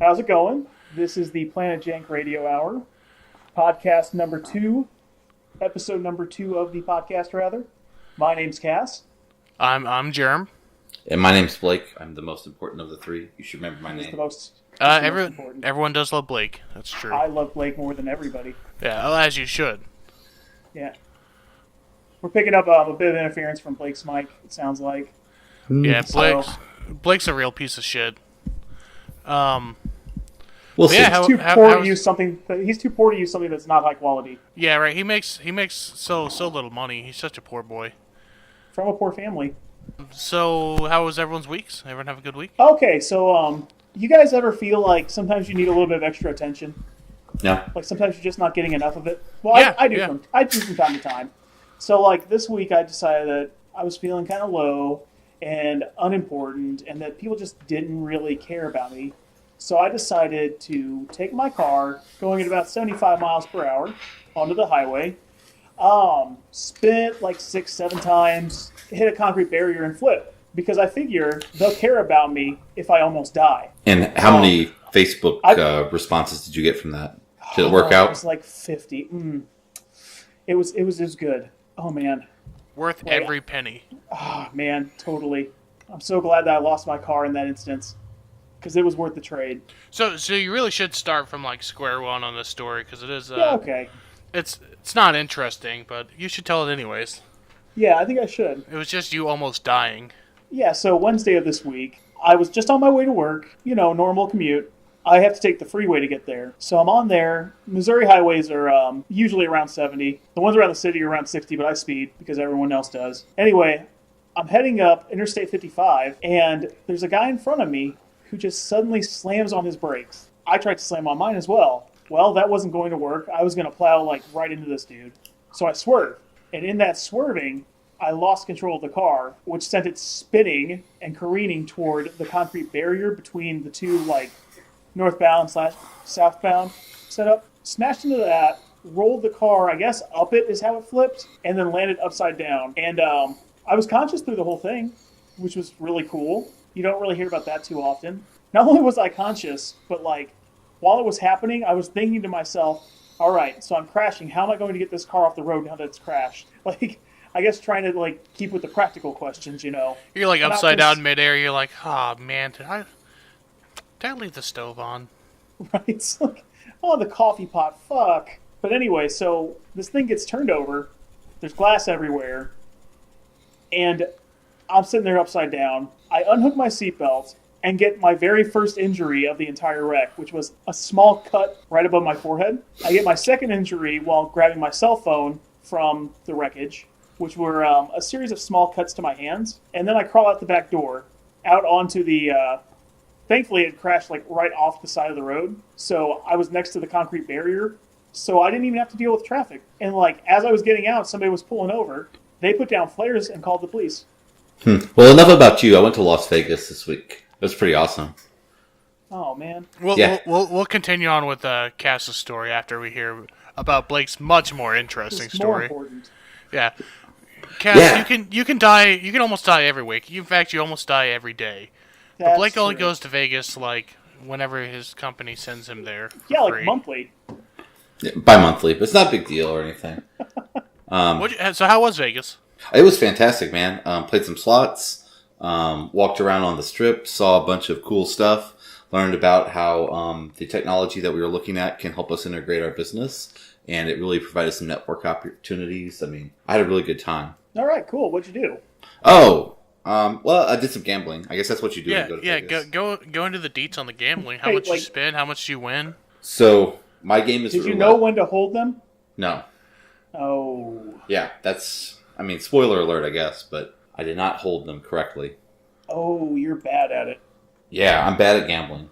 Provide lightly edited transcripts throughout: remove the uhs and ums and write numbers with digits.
How's it going? This is the Planet Jank Radio Hour, podcast number 2, episode number 2 of the podcast, rather. My name's Cass. I'm Jerem. And my name's Blake. I'm the most important of the three. You should remember my name. The most Everyone does love Blake. That's true. I love Blake more than everybody. Yeah, well, as you should. Yeah. We're picking up a bit of interference from Blake's mic, it sounds like. Yeah, Blake's a real piece of shit. We'll see. He's too poor to use something that's not high quality. Yeah, right. He makes so little money. He's such a poor boy. From a poor family. So, how was everyone's weeks? Everyone have a good week? Okay, so you guys ever feel like sometimes you need a little bit of extra attention? Yeah. Like sometimes you're just not getting enough of it? Well, yeah, I do from time to time. So like this week I decided that I was feeling kind of low and unimportant and that people just didn't really care about me. So I decided to take my car, going at about 75 miles per hour, onto the highway, spin it like 6-7 times, hit a concrete barrier and flip. Because I figure they'll care about me if I almost die. And how many Facebook responses did you get from that? Did it work out? It was like 50. It was good. Oh, man. Worth every penny. Oh, man, totally. I'm so glad that I lost my car in that instance. Because it was worth the trade. So you really should start from like square one on this story, because it is... yeah, okay. It's not interesting, but you should tell it anyways. Yeah, I think I should. It was just you almost dying. Yeah, so Wednesday of this week, I was just on my way to work, normal commute. I have to take the freeway to get there. So I'm on there. Missouri highways are usually around 70. The ones around the city are around 60, but I speed because everyone else does. Anyway, I'm heading up Interstate 55, and there's a guy in front of me who just suddenly slams on his brakes. I tried to slam on mine as well. Well, that wasn't going to work. I was going to plow right into this dude. So I swerved. And in that swerving, I lost control of the car, which sent it spinning and careening toward the concrete barrier between the two, northbound/southbound setup. Smashed into that, rolled the car, I guess up it is how it flipped, and then landed upside down. And I was conscious through the whole thing, which was really cool. You don't really hear about that too often. Not only was I conscious, but while it was happening, I was thinking to myself, all right, so I'm crashing. How am I going to get this car off the road now that it's crashed? I guess trying to keep with the practical questions, You're upside down midair. You're like, oh man, did I leave the stove on? Right? It's the coffee pot. Fuck. But anyway, so this thing gets turned over. There's glass everywhere, and I'm sitting there upside down. I unhook my seatbelt and get my very first injury of the entire wreck, which was a small cut right above my forehead. I get my second injury while grabbing my cell phone from the wreckage, which were a series of small cuts to my hands. And then I crawl out the back door, out onto the... thankfully, it crashed right off the side of the road. So I was next to the concrete barrier. So I didn't even have to deal with traffic. And as I was getting out, somebody was pulling over. They put down flares and called the police. Well, enough about you. I went to Las Vegas this week. It was pretty awesome. Oh, man. We'll continue on with Cass's story after we hear about Blake's much more interesting story. More important. Yeah. Cass, you can die. You can almost die every week. In fact, you almost die every day. But Blake only goes to Vegas whenever his company sends him there. Yeah, free. Monthly. Yeah, bi-monthly, but it's not a big deal or anything. So how was Vegas? It was fantastic, man. Played some slots. Walked around on the strip. Saw a bunch of cool stuff. Learned about how the technology that we were looking at can help us integrate our business. And it really provided some network opportunities. I mean, I had a really good time. All right, cool. What'd you do? Oh, well, I did some gambling. I guess that's what you do. Yeah, when you go to Vegas. Go into the deets on the gambling. How much you spend? How much you win? So my game is. Did you know when to hold them? No. Oh. Yeah, spoiler alert, I guess, but I did not hold them correctly. Oh, you're bad at it. Yeah, I'm bad at gambling.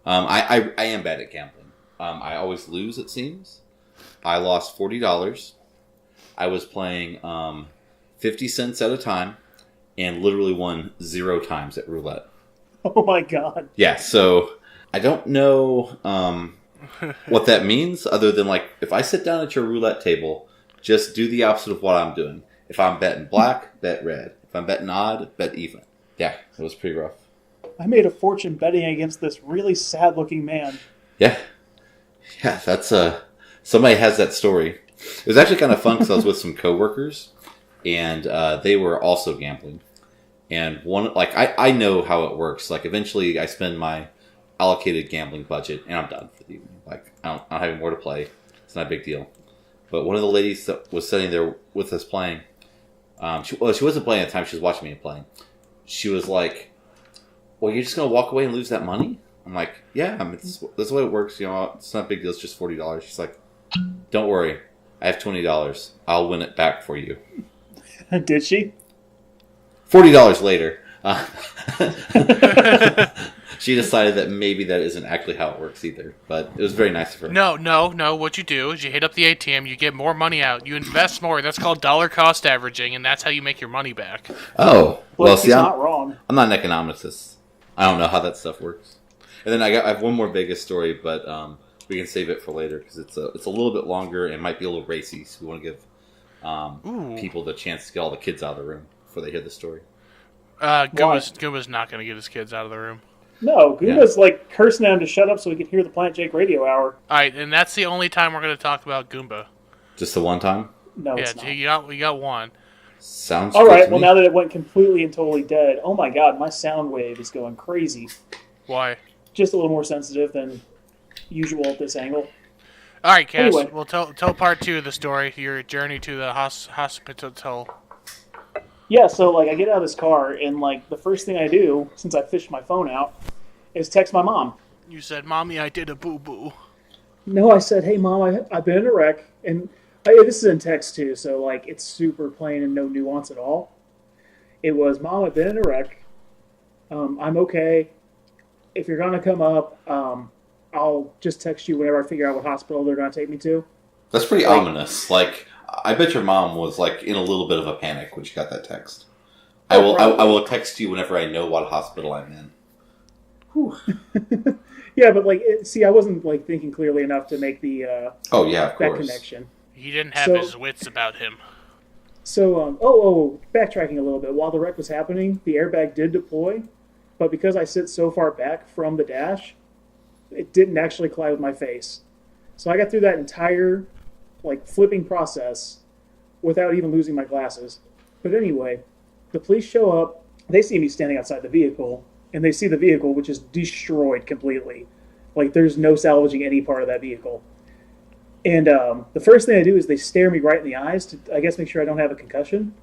I am bad at gambling. I always lose, it seems. I lost $40. I was playing 50 cents at a time and literally won 0 times at roulette. Oh my god. Yeah, so I don't know what that means other than if I sit down at your roulette table, just do the opposite of what I'm doing. If I'm betting black, bet red. If I'm betting odd, bet even. Yeah, it was pretty rough. I made a fortune betting against this really sad-looking man. Yeah. Yeah, that's somebody has that story. It was actually kind of fun because I was with some coworkers, and they were also gambling. And one, like, I know how it works. Like, eventually I spend my allocated gambling budget, and I'm done for the evening. Like, I don't have any more to play. It's not a big deal. But one of the ladies that was sitting there with us playing, she wasn't playing at the time. She was watching me playing. She was like, "Well, you're just gonna walk away and lose that money?" I'm like, "Yeah, I mean, that's the way it works. You know, it's not a big deal. It's just $40." She's like, "Don't worry, I have $20. I'll win it back for you." Did she? $40 later, she decided that maybe that isn't actually how it works either. But it was very nice of her. No. What you do is you hit up the ATM, you get more money out, you invest more. That's called dollar cost averaging, and that's how you make your money back. Oh, well, see, she's not wrong. I'm not an economist. I don't know how that stuff works. And then I have one more Vegas story, but we can save it for later because it's a little bit longer and might be a little racy. So we want to give people the chance to get all the kids out of the room before they hear the story. Goomba's not going to get his kids out of the room. No, Goomba's like cursing at him to shut up so we can hear the Planet Jake radio hour. Alright, and that's the only time we're going to talk about Goomba. Just the one time? No, yeah, it's not. you got one. Sounds all good right, to well, me. now that it went completely and totally dead, oh my god, my sound wave is going crazy. Why? Just a little more sensitive than usual at this angle. Alright, Cass, Anyway. we'll tell part 2 of the story, your journey to the hospital. Yeah, so like I get out of this car and like the first thing I do since I fished my phone out is text my mom. You said, "Mommy, I did a boo-boo." No, I said, "Hey mom, I've been in a wreck," and this is in text too, so like it's super plain and no nuance at all. It was, "Mom, I've been in a wreck. I'm okay. If you're gonna come up, I'll just text you whenever I figure out what hospital they're gonna take me to." That's pretty ominous. Like, I bet your mom was like in a little bit of a panic when she got that text. I will text you whenever I know what hospital I'm in. Yeah, but like, I wasn't like thinking clearly enough to make the Oh yeah, of that course. connection. He didn't have his wits about him. So, backtracking a little bit, while the wreck was happening, the airbag did deploy, but because I sit so far back from the dash, it didn't actually collide with my face. So I got through that entire like flipping process without even losing my glasses. But anyway, the police show up, they see me standing outside the vehicle, and they see the vehicle, which is destroyed completely. Like, there's no salvaging any part of that vehicle. And the first thing I do is they stare me right in the eyes to, I guess, make sure I don't have a concussion.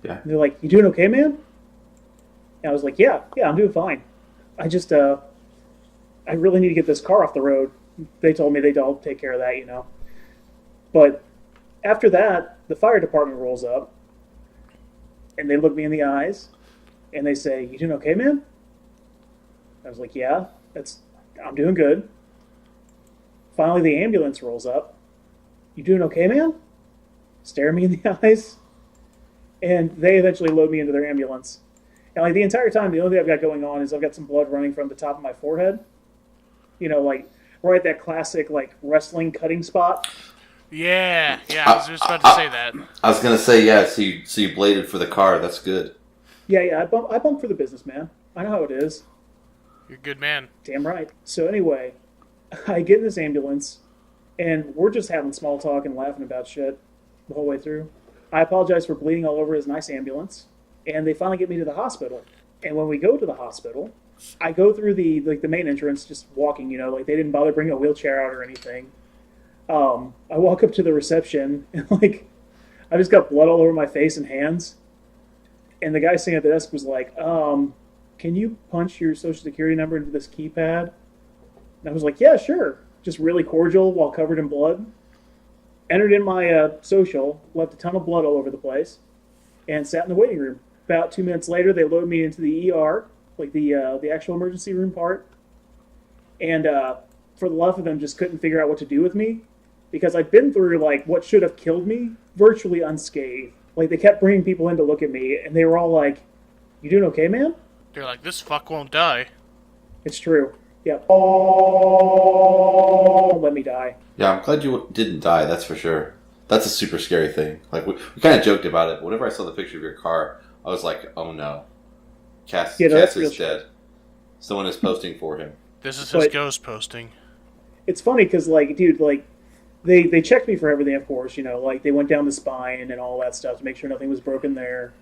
Yeah. And they're like, "You doing okay, man?" And I was like, yeah, I'm doing fine. I just, I really need to get this car off the road. They told me they'd all take care of that, you know. But after that, the fire department rolls up, and they look me in the eyes, and they say, "You doing okay, man?" I was like, "Yeah, I'm doing good." Finally, the ambulance rolls up. "You doing okay, man?" Stare me in the eyes. And they eventually load me into their ambulance. And like the entire time, the only thing I've got going on is I've got some blood running from the top of my forehead. You know, like right at that classic like wrestling cutting spot. Yeah, I was just about to say that. I was gonna say yeah. So you bladed for the car. That's good. Yeah. I bump for the business, man. I know how it is. You're a good man. Damn right. So anyway, I get in this ambulance, and we're just having small talk and laughing about shit the whole way through. I apologize for bleeding all over his nice ambulance, and they finally get me to the hospital. And when we go to the hospital, I go through the main entrance, just walking. You know, like they didn't bother bringing a wheelchair out or anything. I walk up to the reception, and like I just got blood all over my face and hands. And the guy sitting at the desk was like, "Can you punch your social security number into this keypad?" And I was like, "Yeah, sure." Just really cordial while covered in blood. Entered in my social, left a ton of blood all over the place, and sat in the waiting room. About 2 minutes later, they loaded me into the ER, like the actual emergency room part. And for the life of them, just couldn't figure out what to do with me, because I'd been through like what should have killed me virtually unscathed. Like they kept bringing people in to look at me, and they were all like, "You doing okay, man?" They're like, "This fuck won't die." It's true. Yep. Oh, don't let me die. Yeah, I'm glad you didn't die, that's for sure. That's a super scary thing. Like, we kind of joked about it. Whenever I saw the picture of your car, I was like, oh no. Cass Yeah, no, that's is real dead. shit. Someone is posting for him. This is his ghost posting. It's funny because, like, dude, like, they checked me for everything, of course. You know, like, they went down the spine and all that stuff to make sure nothing was broken there.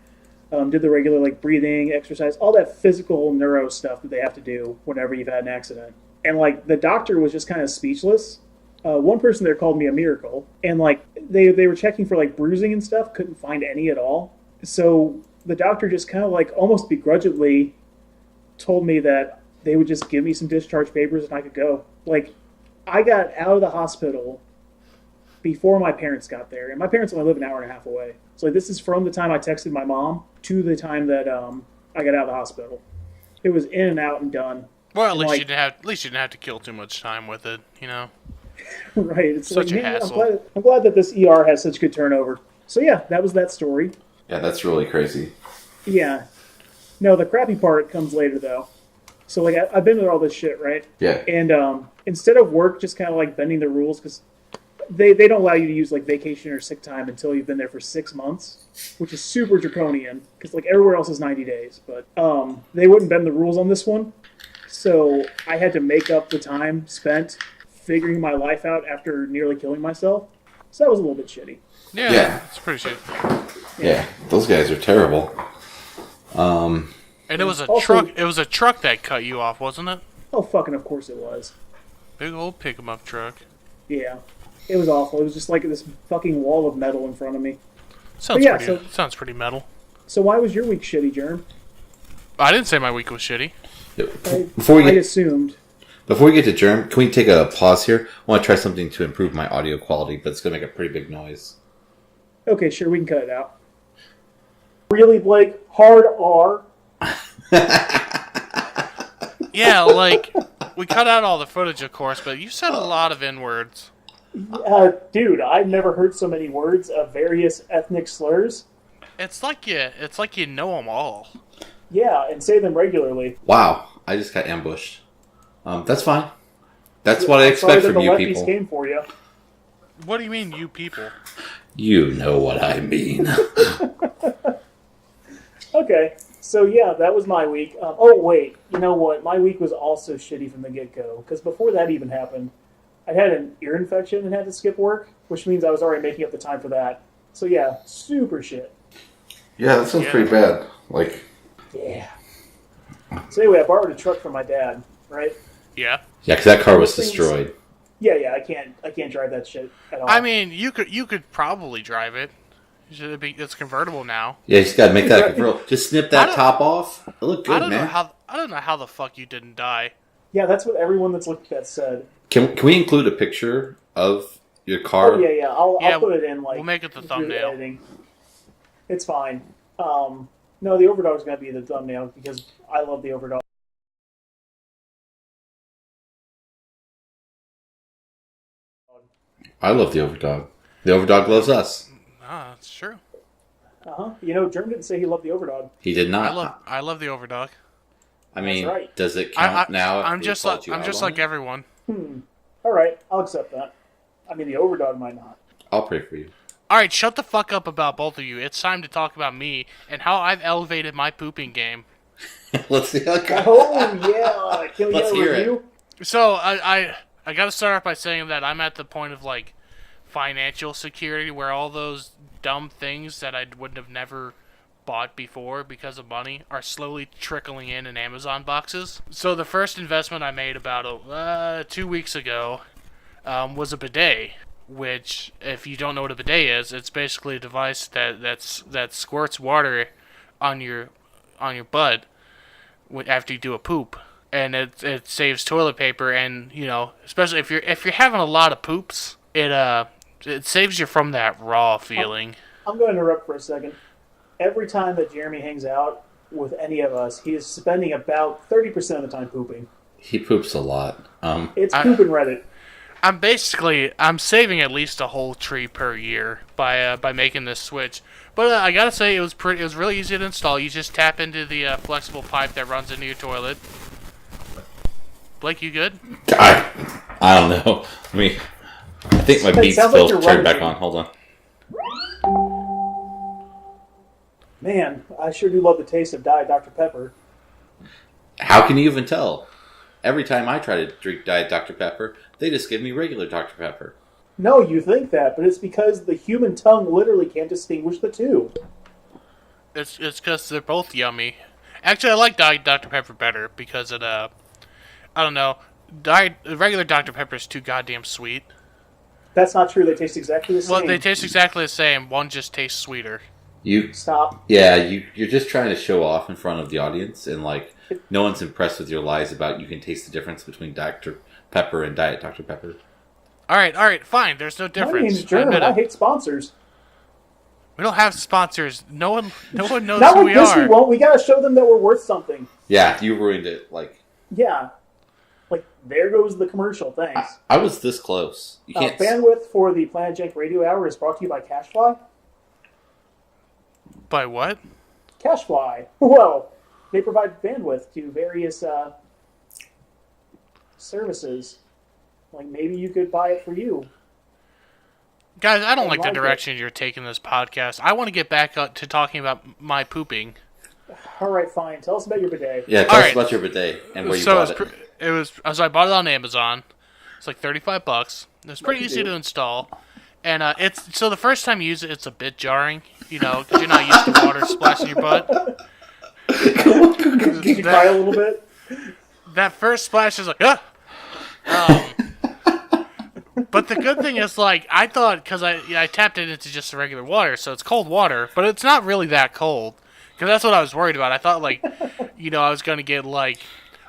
Did the regular, like, breathing, exercise, all that physical neuro stuff that they have to do whenever you've had an accident. And, like, the doctor was just kind of speechless. One person there called me a miracle. And, like, they were checking for, like, bruising and stuff, couldn't find any at all. So the doctor just kind of, like, almost begrudgingly told me that they would just give me some discharge papers and I could go. Like, I got out of the hospital before my parents got there. And my parents only live an hour and a half away. So, like, this is from the time I texted my mom to the time that I got out of the hospital. It was in and out and done. Well, at least you didn't have to kill too much time with it, you know. Right. It's such like, a man, hassle. I'm glad that this ER has such good turnover. So yeah, that was that story. Yeah, that's really crazy. Yeah. No, the crappy part comes later though. So like I've been through all this shit, right? Yeah. And instead of work just kind of like bending the rules because they don't allow you to use like vacation or sick time until you've been there for 6 months, which is super draconian because like everywhere else is 90 days. But they wouldn't bend the rules on this one. So I had to make up the time spent figuring my life out after nearly killing myself. So that was a little bit shitty. Yeah. It's pretty shit. Yeah, those guys are terrible. And it was a Also, truck. It was a truck that cut you off, wasn't it? Oh, fucking of course it was. Big old pick 'em up truck. Yeah. It was awful. It was just like this fucking wall of metal in front of me. Sounds pretty metal. So why was your week shitty, Germ? I didn't say my week was shitty. I assumed. Before we get to Germ, can we take a pause here? I want to try something to improve my audio quality, but it's going to make a pretty big noise. Okay, sure, we can cut it out. Really, Blake? Hard R? Yeah, like, we cut out all the footage, of course, but you said a lot of N-words. Dude, I've never heard so many words of various ethnic slurs. It's like you know them all. Yeah, and say them regularly. Wow, I just got ambushed. That's fine. That's what I expect from you people. The came for you. What do you mean, you people? You know what I mean. Okay, so yeah, that was my week. Oh, wait, you know what? My week was also shitty from the get-go, because before that even happened, I had an ear infection and had to skip work, which means I was already making up the time for that. So yeah, super shit. Yeah, that sounds pretty bad. Like, yeah. So anyway, I borrowed a truck from my dad, right? Yeah. Yeah, because that car was destroyed. Yeah, I can't drive that shit at all. I mean, you could probably drive it. It's convertible now. Yeah, you just got to make that a convertible. Just snip that top off. It looked good, man. I don't know how the fuck you didn't die. Yeah, that's what everyone that's looked at that said. Can we include a picture of your car? Oh, yeah. I'll put it in, like... We'll make it the thumbnail. Editing. It's fine. No, the Overdog's going to be the thumbnail, because I love the Overdog. I love the Overdog. The Overdog loves us. Ah, that's true. You know, Germ didn't say he loved the Overdog. He did not. I love the Overdog. I mean, right. Does it count now? I'm just like everyone. All right, I'll accept that. I mean, the Overdog might not. I'll pray for you. All right, shut the fuck up about both of you. It's time to talk about me and how I've elevated my pooping game. Let's see. Okay. Oh yeah, can we Let's get a hear review? So I got to start off by saying that I'm at the point of like financial security where all those dumb things that I would have never bought before because of money are slowly trickling in Amazon boxes. So the first investment I made about 2 weeks ago was a bidet, which, if you don't know what a bidet is, it's basically a device that squirts water on your butt after you do a poop, and it saves toilet paper, and you know, especially if you're having a lot of poops, it saves you from that raw feeling. I'm going to interrupt for a second. Every time that Jeremy hangs out with any of us, he is spending about 30% of the time pooping. He poops a lot. It's pooping Reddit. I'm saving at least a whole tree per year by making this switch. But I gotta say, it was really easy to install. You just tap into the flexible pipe that runs into your toilet. Blake, you good? I don't know. I think my beats still turned back on. Hold on. Man, I sure do love the taste of Diet Dr. Pepper. How can you even tell? Every time I try to drink Diet Dr. Pepper, they just give me regular Dr. Pepper. No, you think that, but it's because the human tongue literally can't distinguish the two. It's because they're both yummy. Actually, I like Dr. Pepper better because I don't know, regular Dr. Pepper is too goddamn sweet. That's not true. They taste exactly the same. Well, they taste exactly the same. One just tastes sweeter. Stop. Yeah, you're just trying to show off in front of the audience, and like no one's impressed with your lies about you can taste the difference between Dr. Pepper and Diet Dr. Pepper. All right, fine. There's no difference. My name's German. I hate sponsors. We don't have sponsors. No one knows Not who like we this, are. we won't. We gotta show them that we're worth something. Yeah, you ruined it. Like, yeah, like there goes the commercial. Thanks. I was this close. You can't. Bandwidth for the Planet Jank Radio Hour is brought to you by Cashfly. By what? Cashfly. Well, they provide bandwidth to various services. Like maybe you could buy it for you. Guys, I don't like the direction you're taking this podcast. I want to get back up to talking about my pooping. All right, fine. Tell us about your bidet. Yeah, tell us about your bidet and where you bought it. So I bought it on Amazon. It's like $35. It's pretty easy to install. And so the first time you use it, it's a bit jarring, because you're not used to water splashing your butt. Did you cry a little bit? That first splash is like, ah! But the good thing is, like, I thought, because I tapped it into just the regular water, so it's cold water, but it's not really that cold. Because that's what I was worried about. I thought, like, I was going to get, like...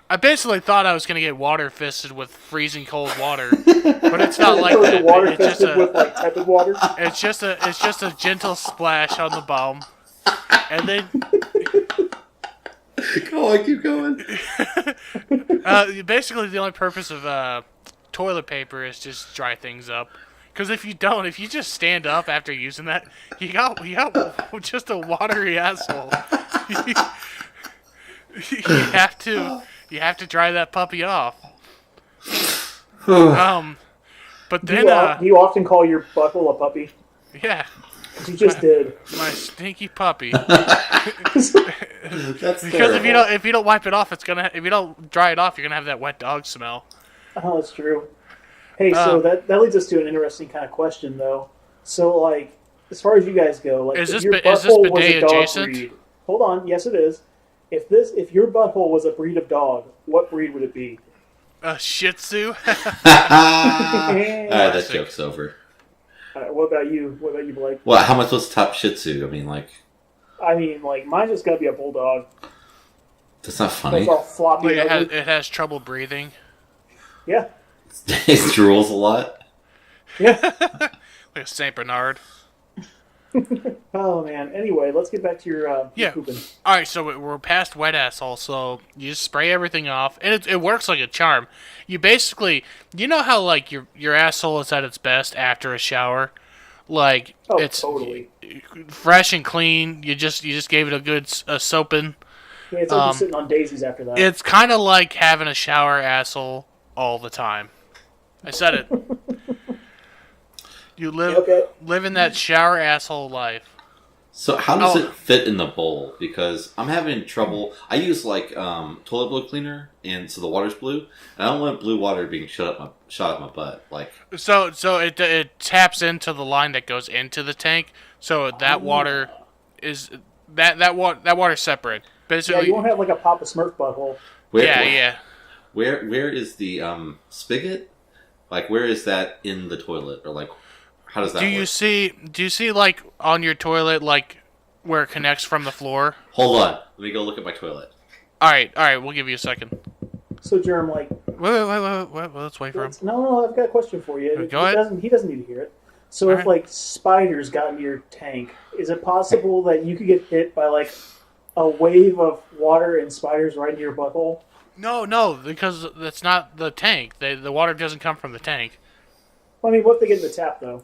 I basically thought I was going to get water fisted with freezing cold water, but it's not like that. Water fisted with like tepid water. It's just a gentle splash on the bum, and then go on, keep going. Basically, the only purpose of toilet paper is just dry things up. Because if you just stand up after using that, you got just a watery asshole. You have to dry that puppy off. But then do you often call your butthole a puppy? Yeah. You just did. My stinky puppy. That's because terrible. if you don't wipe it off, if you don't dry it off, you're gonna have that wet dog smell. Oh, that's true. Hey, so that leads us to an interesting kind of question, though. So, like, as far as you guys go, like, is this your butthole was a dog adjacent? breed. Hold on, yes, it is. If your butthole was a breed of dog, what breed would it be? A Shih Tzu. Alright, that joke's over. What about you? What about you, Blake? Well, how much was top Shih Tzu? I mean, mine's just gotta be a bulldog. That's not funny. It's all floppy. Like it has trouble breathing. Yeah. It drools a lot. Yeah. Like a Saint Bernard. Oh man. Anyway, let's get back to your pooping. All right, so we're past wet asshole. So you just spray everything off, and it works like a charm. You basically, how like your asshole is at its best after a shower, like it's totally fresh and clean. You just gave it a good soaping. Yeah, it's like you're sitting on daisies after that. It's kind of like having a shower asshole all the time. I said it. You live in that shower asshole life. So how does it fit in the bowl? Because I'm having trouble. I use like toilet blue cleaner, and so the water's blue. And I don't want blue water being shot up my butt. Like so it taps into the line that goes into the tank. So that water is that water's separate. Basically, yeah, you won't have like a Papa Smurf butthole. Where is the spigot? Like where is that in the toilet, or like? How does that work? Do you see like on your toilet like where it connects from the floor? Hold on. Let me go look at my toilet. All right, we'll give you a second. So Jerem, like wait, let's wait for him. No, I've got a question for you. Go ahead. He doesn't need to hear it. So if like spiders got into your tank, is it possible that you could get hit by like a wave of water and spiders right into your butthole? No, because that's not the tank. The water doesn't come from the tank. Well, I mean, what if they get in the tap though?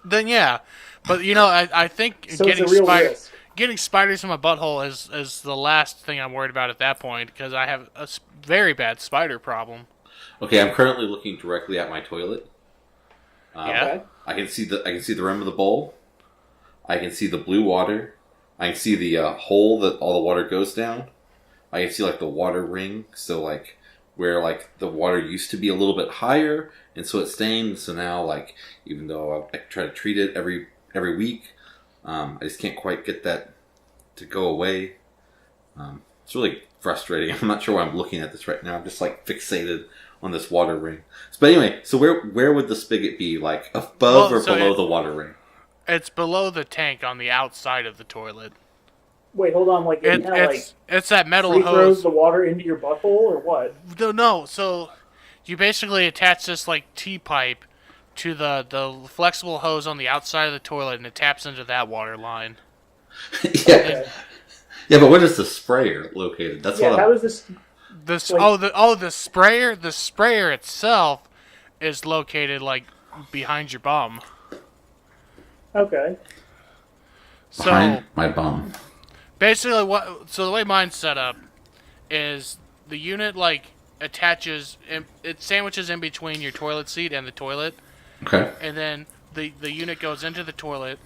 Then yeah, but I think so getting spiders in my butthole is the last thing I'm worried about at that point, because I have a very bad spider problem. Okay, I'm currently looking directly at my toilet. Okay. I can see the rim of the bowl. I can see the blue water. I can see the hole that all the water goes down, I can see like the water ring. So like where like the water used to be a little bit higher, and so it stained. So now like even though I try to treat it every week, I just can't quite get that to go away. It's really frustrating. I'm not sure why I'm looking at this right now. I'm just like fixated on this water ring. But anyway, so where would the spigot be? Like above or below the water ring? It's below the tank on the outside of the toilet. Wait, hold on. Like it's that metal free hose. Throws the water into your butthole or what? No. So you basically attach this like T-pipe to the flexible hose on the outside of the toilet, and it taps into that water line. Yeah. Okay. Yeah, but where is the sprayer located? That's what. How is this? The sprayer. The sprayer itself is located like behind your bum. Okay. So behind my bum. Basically, the way mine's set up is the unit like attaches. It sandwiches in between your toilet seat and the toilet. Okay. And then the unit goes into the toilet,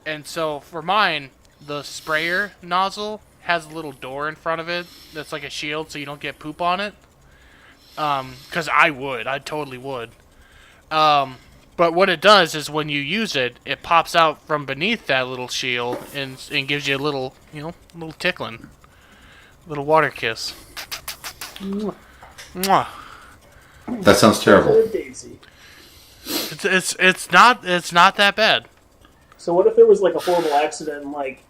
and so for mine, the sprayer nozzle has a little door in front of it that's like a shield so you don't get poop on it. Because I totally would. But what it does is when you use it, it pops out from beneath that little shield and gives you a little, little tickling. Little water kiss. Mwah. That sounds terrible. Daisy. It's not that bad. So what if there was like a horrible accident and like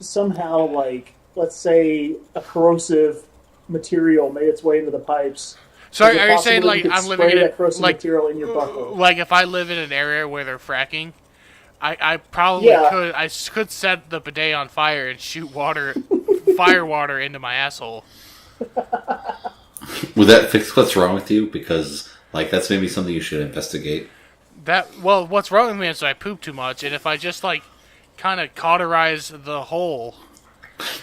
somehow like let's say a corrosive material made its way into the pipes? So are you saying like I'm living in that corrosive material in your buckle? Like if I live in an area where they're fracking, I probably could set the bidet on fire and shoot fire water into my asshole. Would that fix what's wrong with you? Because like that's maybe something you should investigate. What's wrong with me is I poop too much, and if I just like kind of cauterize the hole,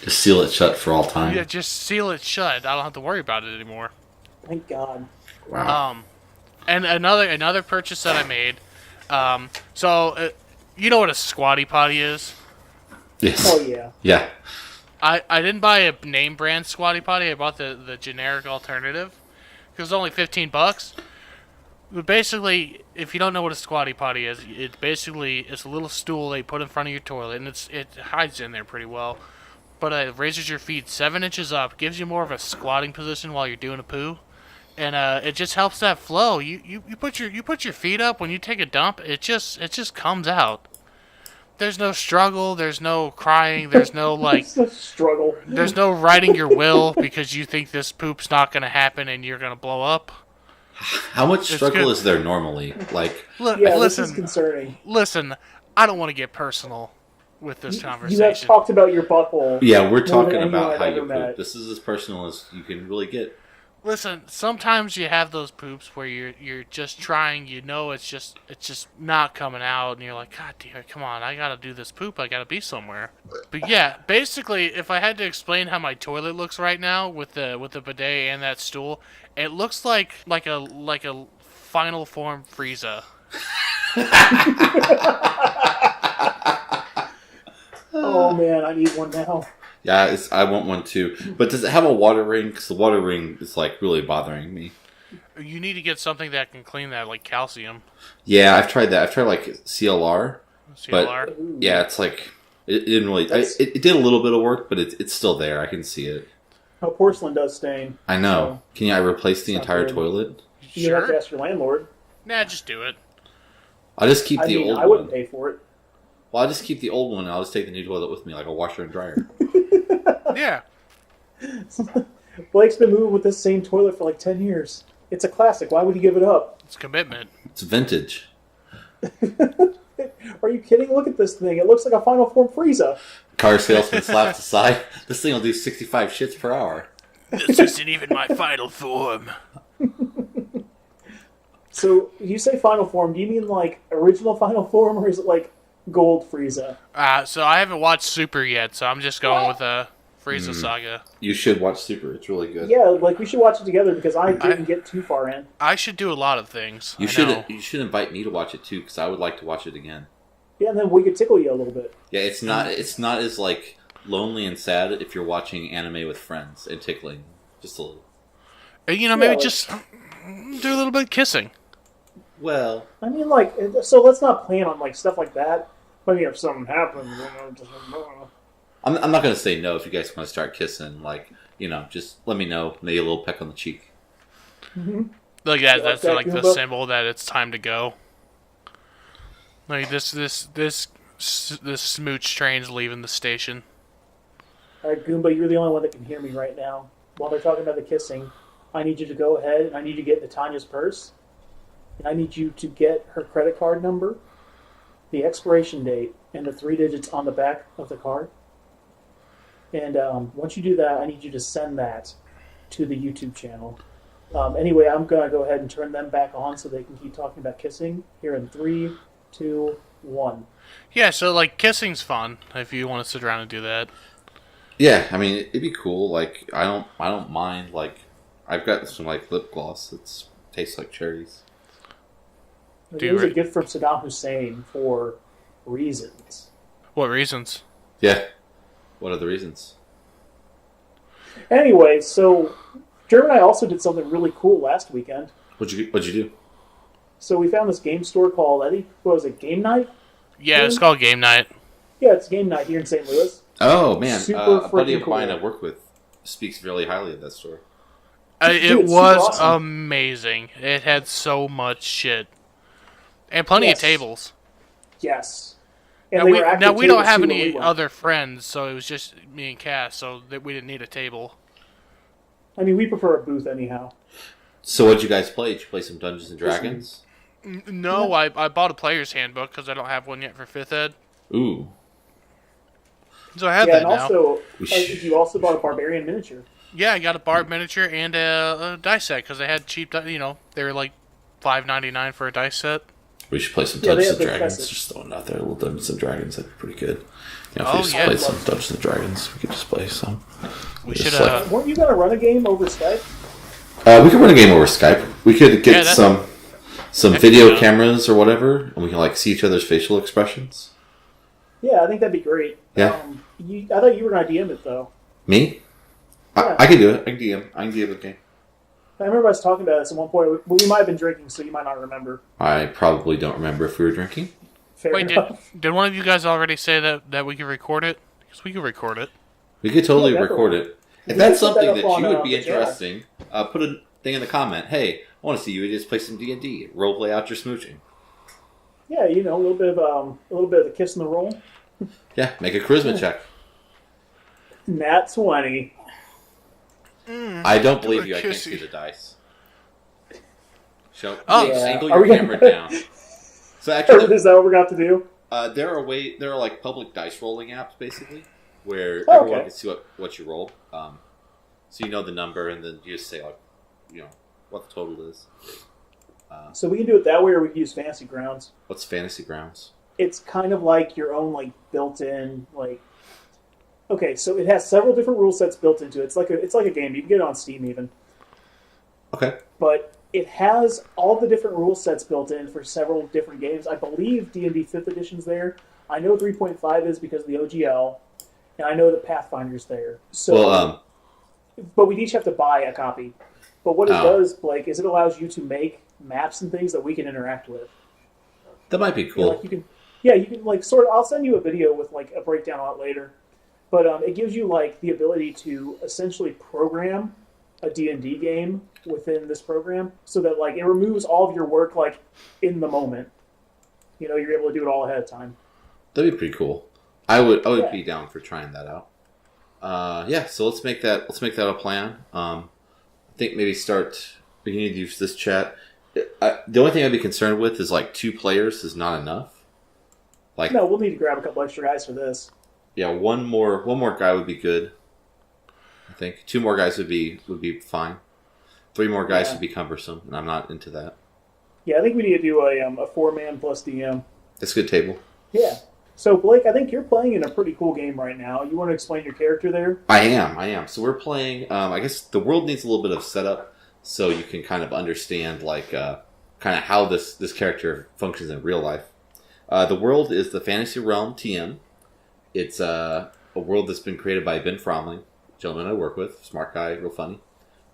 just seal it shut for all time. Yeah, just seal it shut. I don't have to worry about it anymore. Thank God. Wow. And another purchase that I made. You know what a squatty potty is? Yes. Oh yeah. Yeah. I didn't buy a name brand squatty potty. I bought the generic alternative because it was only $15. But basically, if you don't know what a squatty potty is, it's a little stool they put in front of your toilet, and it hides in there pretty well. But it raises your feet 7 inches up, gives you more of a squatting position while you're doing a poo, and it just helps that flow. You put your feet up when you take a dump. It just comes out. There's no struggle. There's no crying. There's no like struggle. There's no writing your will because you think this poop's not gonna happen and you're gonna blow up. How much struggle is there normally? Like, listen, this is concerning. Listen, I don't want to get personal with this conversation. You have talked about your butthole. Yeah, we're talking about how you poop. Met. This is as personal as you can really get. Listen, sometimes you have those poops where you're just trying, it's just not coming out, and you're like, God damn it, come on, I gotta do this poop, I gotta be somewhere. But yeah, basically, if I had to explain how my toilet looks right now with the bidet and that stool, it looks like a final form Frieza. Oh man, I need one now. Yeah, I want one too. But does it have a water ring? Because the water ring is like really bothering me. You need to get something that can clean that, like calcium. Yeah, I've tried that. I've tried like CLR. CLR? But yeah, it's like it didn't really. It did a little bit of work, but it's still there. I can see it. Oh, porcelain does stain. I know. So can I replace the entire good. toilet? You have to ask your landlord. Nah, just do it. I'll just keep the old one. I wouldn't pay for it. Well, I'll just keep the old one and I'll just take the new toilet with me, like a washer and dryer. Yeah. Blake's been moving with this same toilet for like 10 years. It's a classic. Why would he give it up? It's commitment. It's vintage. Are you kidding? Look at this thing. It looks like a Final Form Frieza. Car salesman slaps aside. This thing will do 65 shits per hour. This isn't even my final form. So, you say Final Form, do you mean like original Final Form, or is it like Gold Frieza? So I haven't watched Super yet, so I'm just going with the Frieza saga. You should watch Super. It's really good. Yeah, like we should watch it together because I didn't get too far in. I should do a lot of things. You should invite me to watch it too, because I would like to watch it again. Yeah, and then we could tickle you a little bit. Yeah, it's not as like lonely and sad if you're watching anime with friends and tickling just a little. You know, maybe just do a little bit of kissing. Well, I mean, like, so let's not plan on like stuff like that. But I mean, if something happens, I'm not gonna say no if you guys want to start kissing. Like, just let me know. Maybe a little peck on the cheek. Mm-hmm. Like that. That's that, like the Goomba? symbol that it's time to go. Like this smooch train's leaving the station. All right, Goomba, you're the only one that can hear me right now. While they're talking about the kissing, I need you to go ahead and I need you to get Natanya's purse. And I need you to get her credit card number, the expiration date, and the 3 digits on the back of the card. And once you do that, I need you to send that to the YouTube channel. Anyway, I'm going to go ahead and turn them back on so they can keep talking about kissing here in 3, 2, 1. Yeah, so like kissing's fun if you want to sit around and do that. Yeah, I mean it'd be cool. Like I don't mind. Like I've got some like lip gloss that tastes like cherries. It was a gift from Saddam Hussein for reasons. What reasons? Yeah. What are the reasons? Anyway, so Jeremy and I also did something really cool last weekend. What'd you do? So we found this game store called what was it, Game Night? Yeah, it's called Game Night. Yeah, it's Game Night here in St. Louis. Oh man, a buddy of cool. mine I work with speaks really highly of that store. It was awesome. amazing. It had so much shit. And plenty of tables. Yes. And they were active we don't tables, have too, when any we went. other friends, so it was just me and Cass, so that we didn't need a table. I mean, we prefer a booth anyhow. So what'd you guys play? Did you play some Dungeons and Dragons? No, I bought a player's handbook because I don't have one yet for 5th Ed. Ooh. So I have Yeah, that and now. also, you also bought a barbarian miniature. Yeah, I got a bard miniature and a dice set because they had cheap, they were like $5.99 for a dice set. We should play some Yeah, they Dungeons have and the Dragons. classic. Just throwing out there, little Dungeons and Dragons. That'd be pretty good. If Oh, we just yeah. play some Dungeons and Dragons, we could just play some. We Just should, like- Weren't you going to run a game over Skype? we could run a game over Skype. We could get some video fun. cameras or whatever, and we can like see each other's facial expressions. Yeah, I think that'd be great. Yeah. I thought you were going to DM it, though. Me? Yeah. I can do it. I can DM the game. I remember us talking about this at one point, but we might have been drinking, so you might not remember. I probably don't remember if we were drinking. Fair Wait, enough. did one of you guys already say that we could record it? Because we could record it. We could totally Yeah, record definitely. it. If We that's could put something that that up on, you would be the channel. interesting, put a thing in the comment. Hey, I want to see you just play some D&D. Role play out your smooching. Yeah, a little bit of the kiss in the roll. Yeah, make a charisma check. Nat 20. I don't believe you. I can't kissy. see the dice. Just Yeah. angle Are your we gonna- camera down. So actually, Is that what we're going to have to do? there are like public dice rolling apps basically where Oh, everyone okay. can see what you roll. So you know the number, and then you just say like, what the total is. So we can do it that way, or we can use Fantasy Grounds. What's Fantasy Grounds? It's kind of like your own built-in Okay, so it has several different rule sets built into it. It's like a game. You can get it on Steam even, Okay. but it has all the different rule sets built in for several different games. I believe D&D 5th Edition's there. I know 3.5 is because of the OGL, and I know that Pathfinder's there. So, Well, but we each have to buy a copy. But what it Oh. does, Blake, is it allows you to make maps and things that we can interact with. that might be You know, cool. you can I'll send you a video with a breakdown on it later. But it gives you the ability to essentially program a D&D game within this program, so that it removes all of your work in the moment. You're able to do it all ahead of time. That'd be pretty cool. I would Yeah. be down for trying that out. So let's make that a plan. I think maybe we need to use this chat. The only thing I'd be concerned with is 2 players is not enough. No, we'll need to grab a couple extra guys for this. Yeah, one more guy would be good. I think 2 more guys would be fine. 3 more guys Yeah. would be cumbersome, and I'm not into that. Yeah, I think we need to do a 4-man plus DM. It's a good table. Yeah. So Blake, I think you're playing in a pretty cool game right now. You want to explain your character there? I am. So we're playing. I guess the world needs a little bit of setup, so you can kind of understand kind of how this character functions in real life. The world is the Fantasy Realm TM. It's a world that's been created by Ben Fromling, gentleman I work with, smart guy, real funny.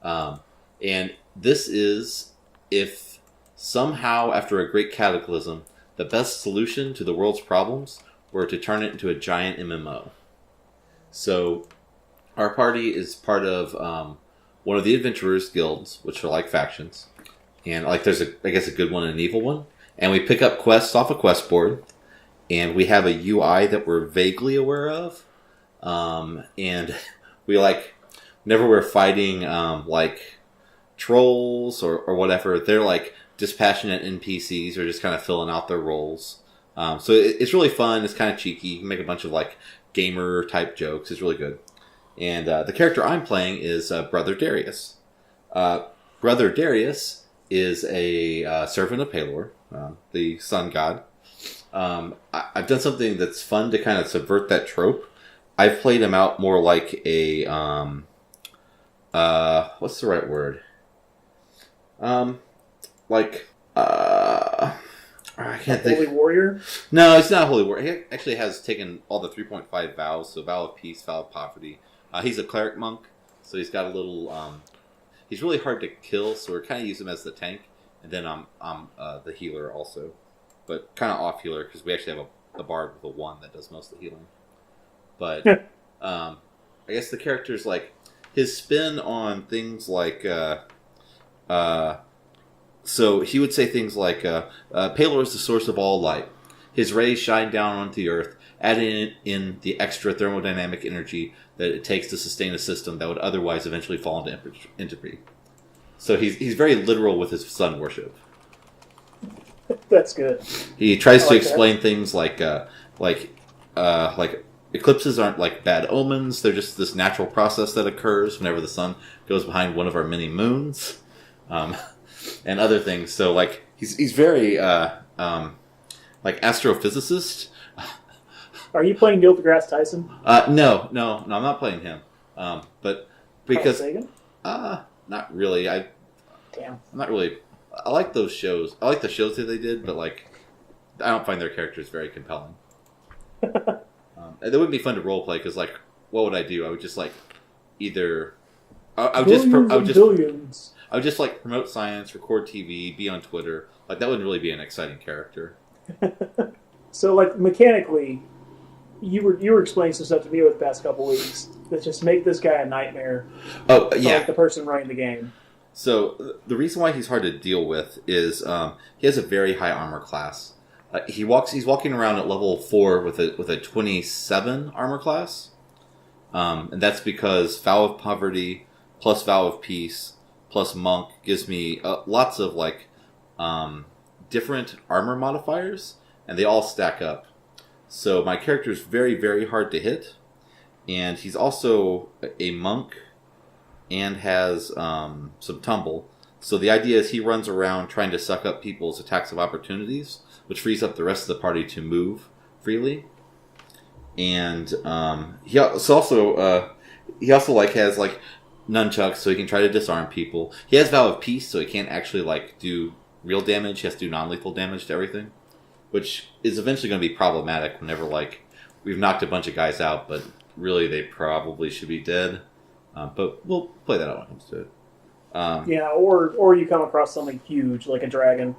And this is if somehow, after a great cataclysm, the best solution to the world's problems were to turn it into a giant MMO. So, our party is part of one of the Adventurers Guilds, which are like factions. And like there's, I guess, a good one and an evil one. And we pick up quests off a quest board. And we have a UI that we're vaguely aware of. And we whenever we're fighting like trolls or whatever, they're like dispassionate NPCs or just kind of filling out their roles. So it's really fun. It's kind of cheeky. You can make a bunch of like gamer type jokes. It's really good. And the character I'm playing is Brother Darius. Brother Darius is a servant of Pelor, the sun god. I've done something that's fun to kind of subvert that trope. I've played him out more like a what's the right word? I can't think. Holy warrior? No, it's not a holy warrior. He actually has taken all the 3.5 vows, so vow of peace, vow of poverty. He's a cleric monk, so he's got a little. He's really hard to kill, so we're kind of use him as the tank, and then I'm the healer also, but kind of off healer because we actually have a bard with a 1 that does most of the healing. But I guess the character's like his spin on things like. So he would say things like, Pelor is the source of all light. His rays shine down onto the earth, adding in the extra thermodynamic energy that it takes to sustain a system that would otherwise eventually fall into entropy. So he's very literal with his sun worship. That's good. He tries to like explain things like eclipses aren't like bad omens. They're just this natural process that occurs whenever the sun goes behind one of our many moons. And other things. So like he's very like astrophysicist. Are you playing Neil deGrasse Tyson? No, I'm not playing him. But because Carl Sagan? not really. I'm not really. I like those shows. I like the shows that they did, but like I don't find their characters very compelling. That wouldn't be fun to roleplay because like what would I do? I would just like either I would just like promote science, record TV, be on Twitter. Like that wouldn't really be an exciting character. So, like mechanically, you were explaining some stuff to me over the past couple weeks that just make this guy a nightmare. Oh for, yeah, like the person running the game. So the reason why he's hard to deal with is he has a very high armor class. He's walking around at level 4 with a 27 armor class, and that's because vow of poverty plus vow of peace plus monk gives me lots of like different armor modifiers, and they all stack up. So my character is very, very hard to hit, and he's also a monk and has some tumble. So the idea is he runs around trying to suck up people's attacks of opportunities, which frees up the rest of the party to move freely. And he also like has like nunchucks, so he can try to disarm people. He has vow of peace, so he can't actually like do real damage. He has to do non-lethal damage to everything, which is eventually going to be problematic whenever like we've knocked a bunch of guys out, but really they probably should be dead. But we'll play that out when it comes to it. Yeah, or you come across something huge like a dragon.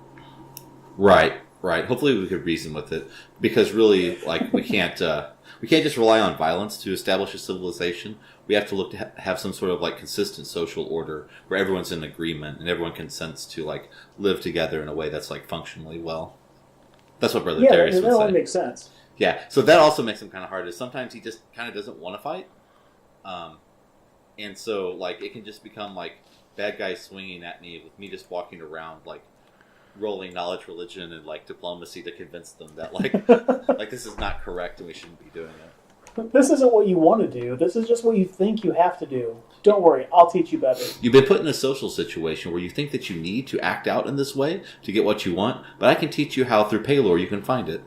Right. Hopefully we could reason with it, because really, like, we can't just rely on violence to establish a civilization. We have to look to have some sort of like consistent social order where everyone's in agreement and everyone consents to like live together in a way that's like functionally well. That's what Brother Darius would say. Yeah, that makes sense. Yeah, so that also makes him kind of hard. Is sometimes he just kind of doesn't want to fight, and so like it can just become like bad guys swinging at me with me just walking around like rolling knowledge, religion, and like diplomacy to convince them that like like this is not correct and we shouldn't be doing it. This isn't what you want to do. This is just what you think you have to do. Don't worry, I'll teach you better. You've been put in a social situation where you think that you need to act out in this way to get what you want, but I can teach you how through Pelor you can find it.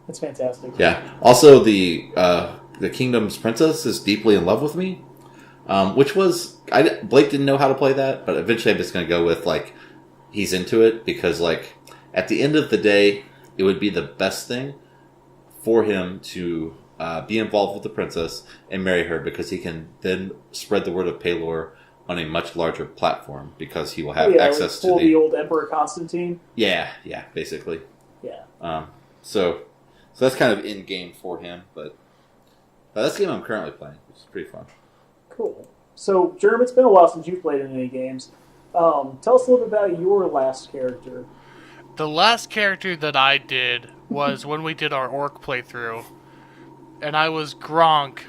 That's fantastic. Yeah. Also, the Kingdom's Princess is deeply in love with me, which was Blake didn't know how to play that, but eventually I'm just going to go with like he's into it, because like at the end of the day, it would be the best thing for him to be involved with the princess and marry her because he can then spread the word of Pelor on a much larger platform because he will have access to the old Emperor Constantine. Yeah, basically. Yeah. So that's kind of in game for him, but that's the game I'm currently playing, which is pretty fun. Cool. So, Jerm, it's been a while since you've played in any games. Tell us a little bit about your last character. The last character that I did was when we did our orc playthrough, and I was Gronk,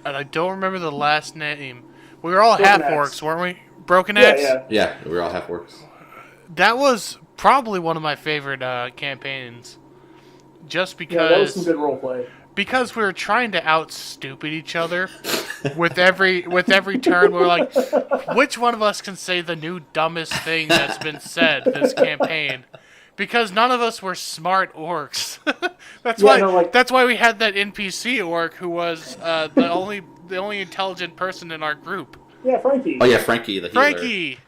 and I don't remember the last name. We were all half orcs, weren't we? Broken Axe? Yeah, we were all half orcs. That was probably one of my favorite campaigns. Just because... Yeah, that was some good roleplay. Because we were trying to out-stupid each other with every turn. We were like, which one of us can say the new dumbest thing that's been said this campaign? Because none of us were smart orcs. That's why we had that NPC orc who was the only intelligent person in our group. Yeah, Frankie. Oh yeah, Frankie the healer. Frankie.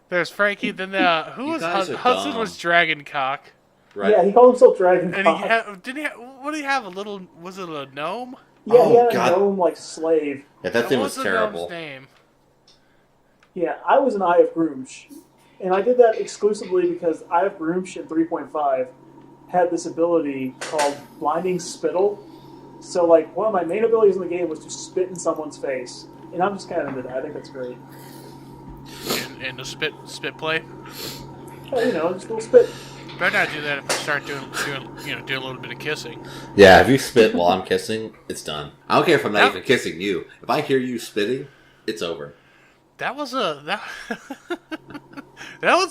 There's Frankie. Then who was Hudson? Was Dragoncock. Right. Yeah, he called himself Dragoncock. And what did he have? Was it a gnome? Yeah, he had a gnome like slave. Yeah, that thing was terrible. What's the gnome's name? Yeah, I was an Eye of Groomsh. And I did that exclusively because Eye of Groomsh in 3.5 had this ability called Blinding Spittle. So, like, one of my main abilities in the game was to spit in someone's face. And I'm just kind of into that. I think that's great. And the spit play? Yeah, just a little spit. Better not do that if I start doing a little bit of kissing. Yeah, if you spit while I'm kissing, it's done. I don't care if I'm not even kissing you. If I hear you spitting, it's over. That was a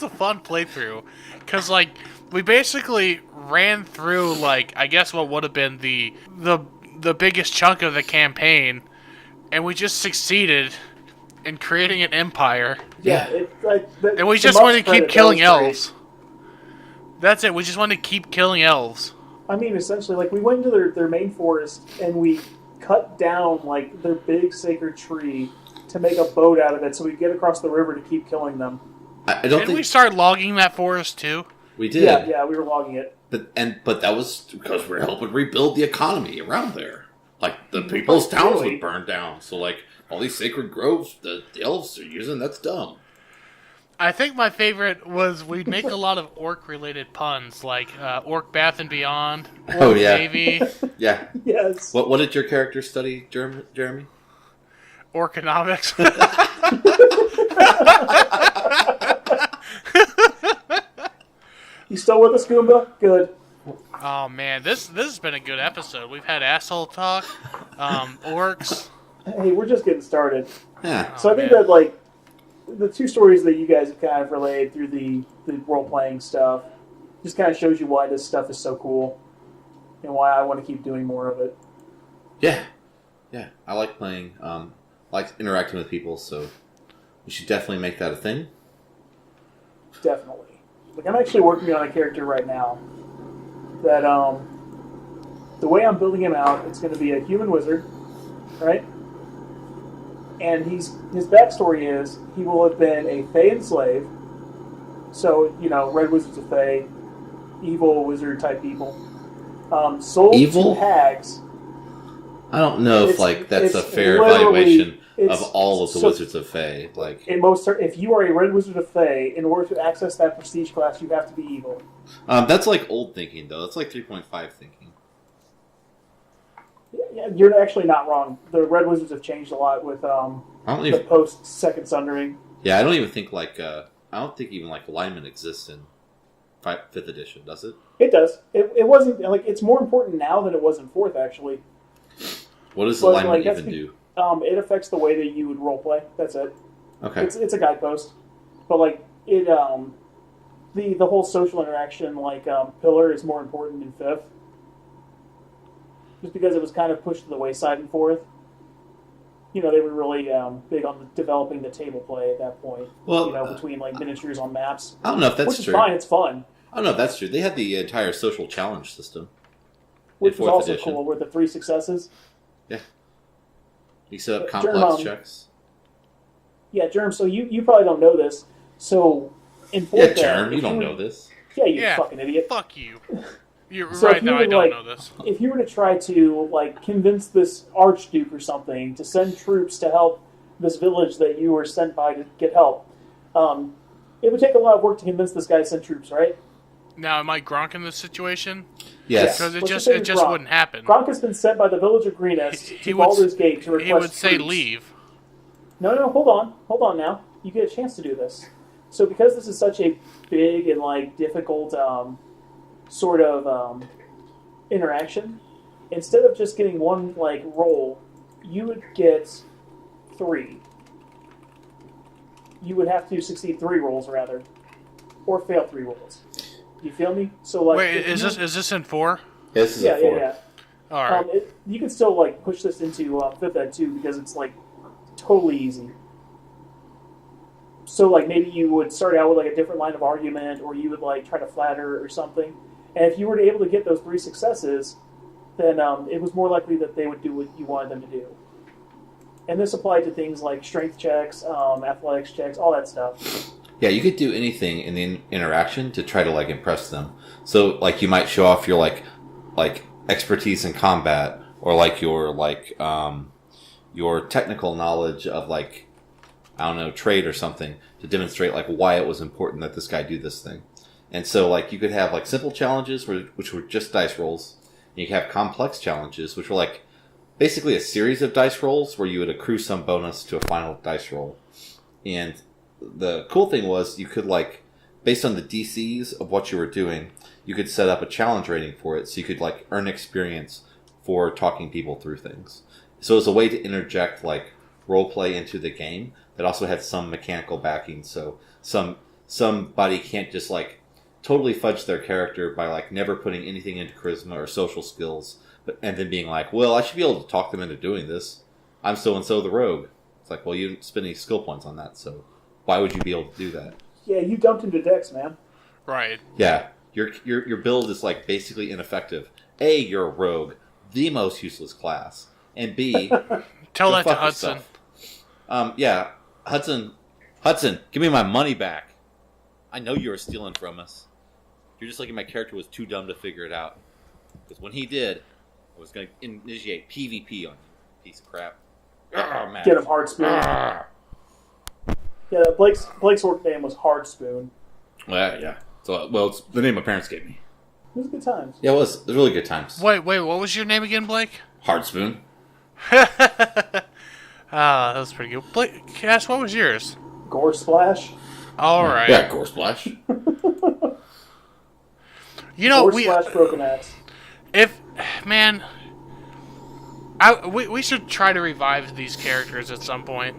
fun playthrough, because like we basically ran through like I guess what would have been the biggest chunk of the campaign, and we just succeeded in creating an empire. Yeah, and we just wanted to keep killing elves. That's it. We just wanted to keep killing elves. I mean, essentially, like we went into their main forest and we cut down like their big sacred tree to make a boat out of it, so we get across the river to keep killing them. Didn't we start logging that forest too? We did. Yeah, we were logging it. But that was because we were helping rebuild the economy around there. Like the people's towns would burn down, so like all these sacred groves the elves are using. That's dumb. I think my favorite was we'd make a lot of orc-related puns, like Orc Bath and Beyond, Orc Navy. Yeah. Yes. What did your character study, Jeremy? Orconomics. You still with us, Goomba? Good. Oh man, this has been a good episode. We've had asshole talk, orcs. Hey, we're just getting started. Yeah. So I think that like the two stories that you guys have kind of relayed through the role-playing stuff just kind of shows you why this stuff is so cool and why I want to keep doing more of it. Yeah. I like playing, like interacting with people, so we should definitely make that a thing. Definitely. Like I'm actually working on a character right now that the way I'm building him out, it's going to be a human wizard, right? And his backstory is he will have been a Fey slave. So, Red Wizards of Fey, evil wizard type people. Sold evil? to hags. I don't know if that's a fair evaluation of all of the Wizards of Fey. Like if you are a Red Wizard of Fey, in order to access that prestige class, you have to be evil. That's like old thinking, though. That's like 3.5 thinking. Yeah, you're actually not wrong. The Red Wizards have changed a lot with the post-Second Sundering. Yeah, I don't even think I don't think even like alignment exists in 5th edition, does it? It does. It wasn't like it's more important now than it was in 4th actually. What does alignment even do? It affects the way that you would roleplay. That's it. Okay. It's a guidepost, but like it the whole social interaction pillar is more important in 5th. Just because it was kind of pushed to the wayside in 4th. They were really big on developing the table play at that point. Well, between like miniatures on maps. I don't know if that's which true. Which is fine. It's fun. I don't know if that's true. They had the entire social challenge system. Which was also cool with the 3 successes. Yeah. You set up complex checks. Yeah, Germ, so you probably don't know this. So, in 4th... Yeah, Germ, you don't know this. Yeah, you fucking idiot. Fuck you. You're So right if you now. I would, don't like, know this. if you were to try to like convince this archduke or something to send troops to help this village that you were sent by to get help, it would take a lot of work to convince this guy to send troops, right? Now, am I Gronk in this situation? Yes. Because Let's just say it you're just Gronk. wouldn't happen. Gronk has been sent by the village of Greenest to Baldur's Gate to request He would say troops. leave. No, hold on now. You get a chance to do this. So because this is such a big and like difficult sort of interaction, instead of just getting one like roll, you would get 3. You would have to succeed 3 rolls rather, or fail 3 rolls. You feel me? So like, Wait, is this in 4? This is a 4. yeah. All right. You can still like push this into 5th ed too because it's like totally easy. So like maybe you would start out with like a different line of argument, or you would like try to flatter or something. And if you were able to get those 3 successes, then it was more likely that they would do what you wanted them to do. And this applied to things like strength checks, athletics checks, all that stuff. Yeah, you could do anything in the interaction to try to like impress them. So like you might show off your like expertise in combat, or like your technical knowledge of like, I don't know, trade or something, to demonstrate like why it was important that this guy do this thing. And so like you could have like simple challenges which were just dice rolls. And you could have complex challenges which were like basically a series of dice rolls where you would accrue some bonus to a final dice roll. And the cool thing was you could like, based on the DCs of what you were doing, you could set up a challenge rating for it so you could like earn experience for talking people through things. So it was a way to interject like role play into the game that also had some mechanical backing. So somebody can't just like totally fudge their character by like never putting anything into charisma or social skills, and then being like, well, I should be able to talk them into doing this. I'm so-and-so the rogue. It's like, well, you didn't spend any skill points on that, so why would you be able to do that? Yeah, you dumped into Dex, man. Right. Yeah, your build is like basically ineffective. A, you're a rogue, the most useless class, and B, Tell go that to fuck Hudson. yourself. Yeah, Hudson, give me my money back. I know you were stealing from us. You're just like my character was too dumb to figure it out. Because when he did, I was going to initiate PvP on you, piece of crap. Arrgh, Get him hard spoon. Yeah, Blake's orc name was Hard Spoon. Well, yeah. So, well, it's the name my parents gave me. It was good times. Yeah, it was. It was really good times. Wait, what was your name again, Blake? Hard Spoon. That was pretty good. Blake, Cass, what was yours? Gore Splash. All right. Yeah, Gore Splash. You know, Gore Splash Broken Axe. Man, we should try to revive these characters at some point.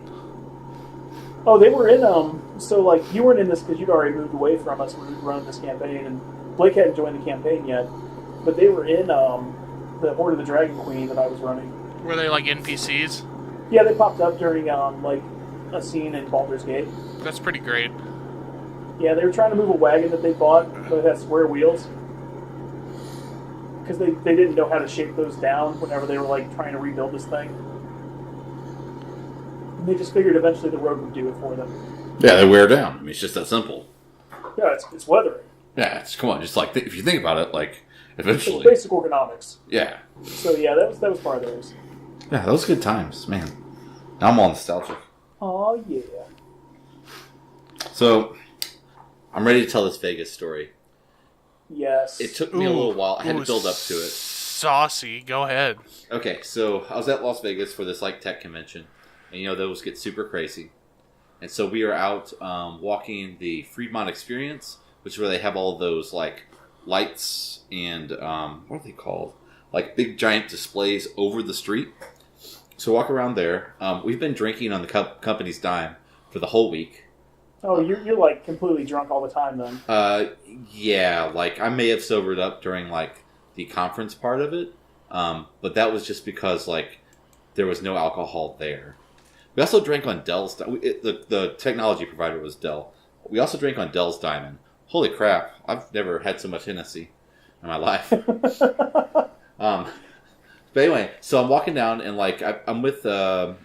Oh, they were in, so, like, you weren't in this because you'd already moved away from us when we were running this campaign, and Blake hadn't joined the campaign yet, but they were in, the Horde of the Dragon Queen that I was running. Were they like NPCs? Yeah, they popped up during, like, a scene in Baldur's Gate. That's pretty great. Yeah, they were trying to move a wagon that they bought that had square wheels. Because they didn't know how to shape those down whenever they were, like, trying to rebuild this thing. And they just figured eventually the road would do it for them. Yeah, they wear down. I mean, it's just that simple. Yeah, it's weathering. Yeah, come on. Just like, if you think about it, like, eventually. It's basic ergonomics. Yeah. So, yeah, that was part of those. Yeah, those good times, man. Now I'm all nostalgic. Oh yeah. So, I'm ready to tell this Vegas story. Yes. It took me a little while. I had to build up to it. Saucy. Go ahead. Okay, so I was at Las Vegas for this like tech convention, and you know those get super crazy. And so we are out walking the Fremont Experience, which is where they have all those like lights and what are they called? Like big giant displays over the street. So walk around there. We've been drinking on the company's dime for the whole week. Oh, you're like completely drunk all the time then. Yeah, like I may have sobered up during like the conference part of it, but that was just because like there was no alcohol there. We also drank on Dell's. The technology provider was Dell. We also drank on Dell's Diamond. Holy crap! I've never had so much Hennessy in my life. But anyway, so I'm walking down and like I'm with a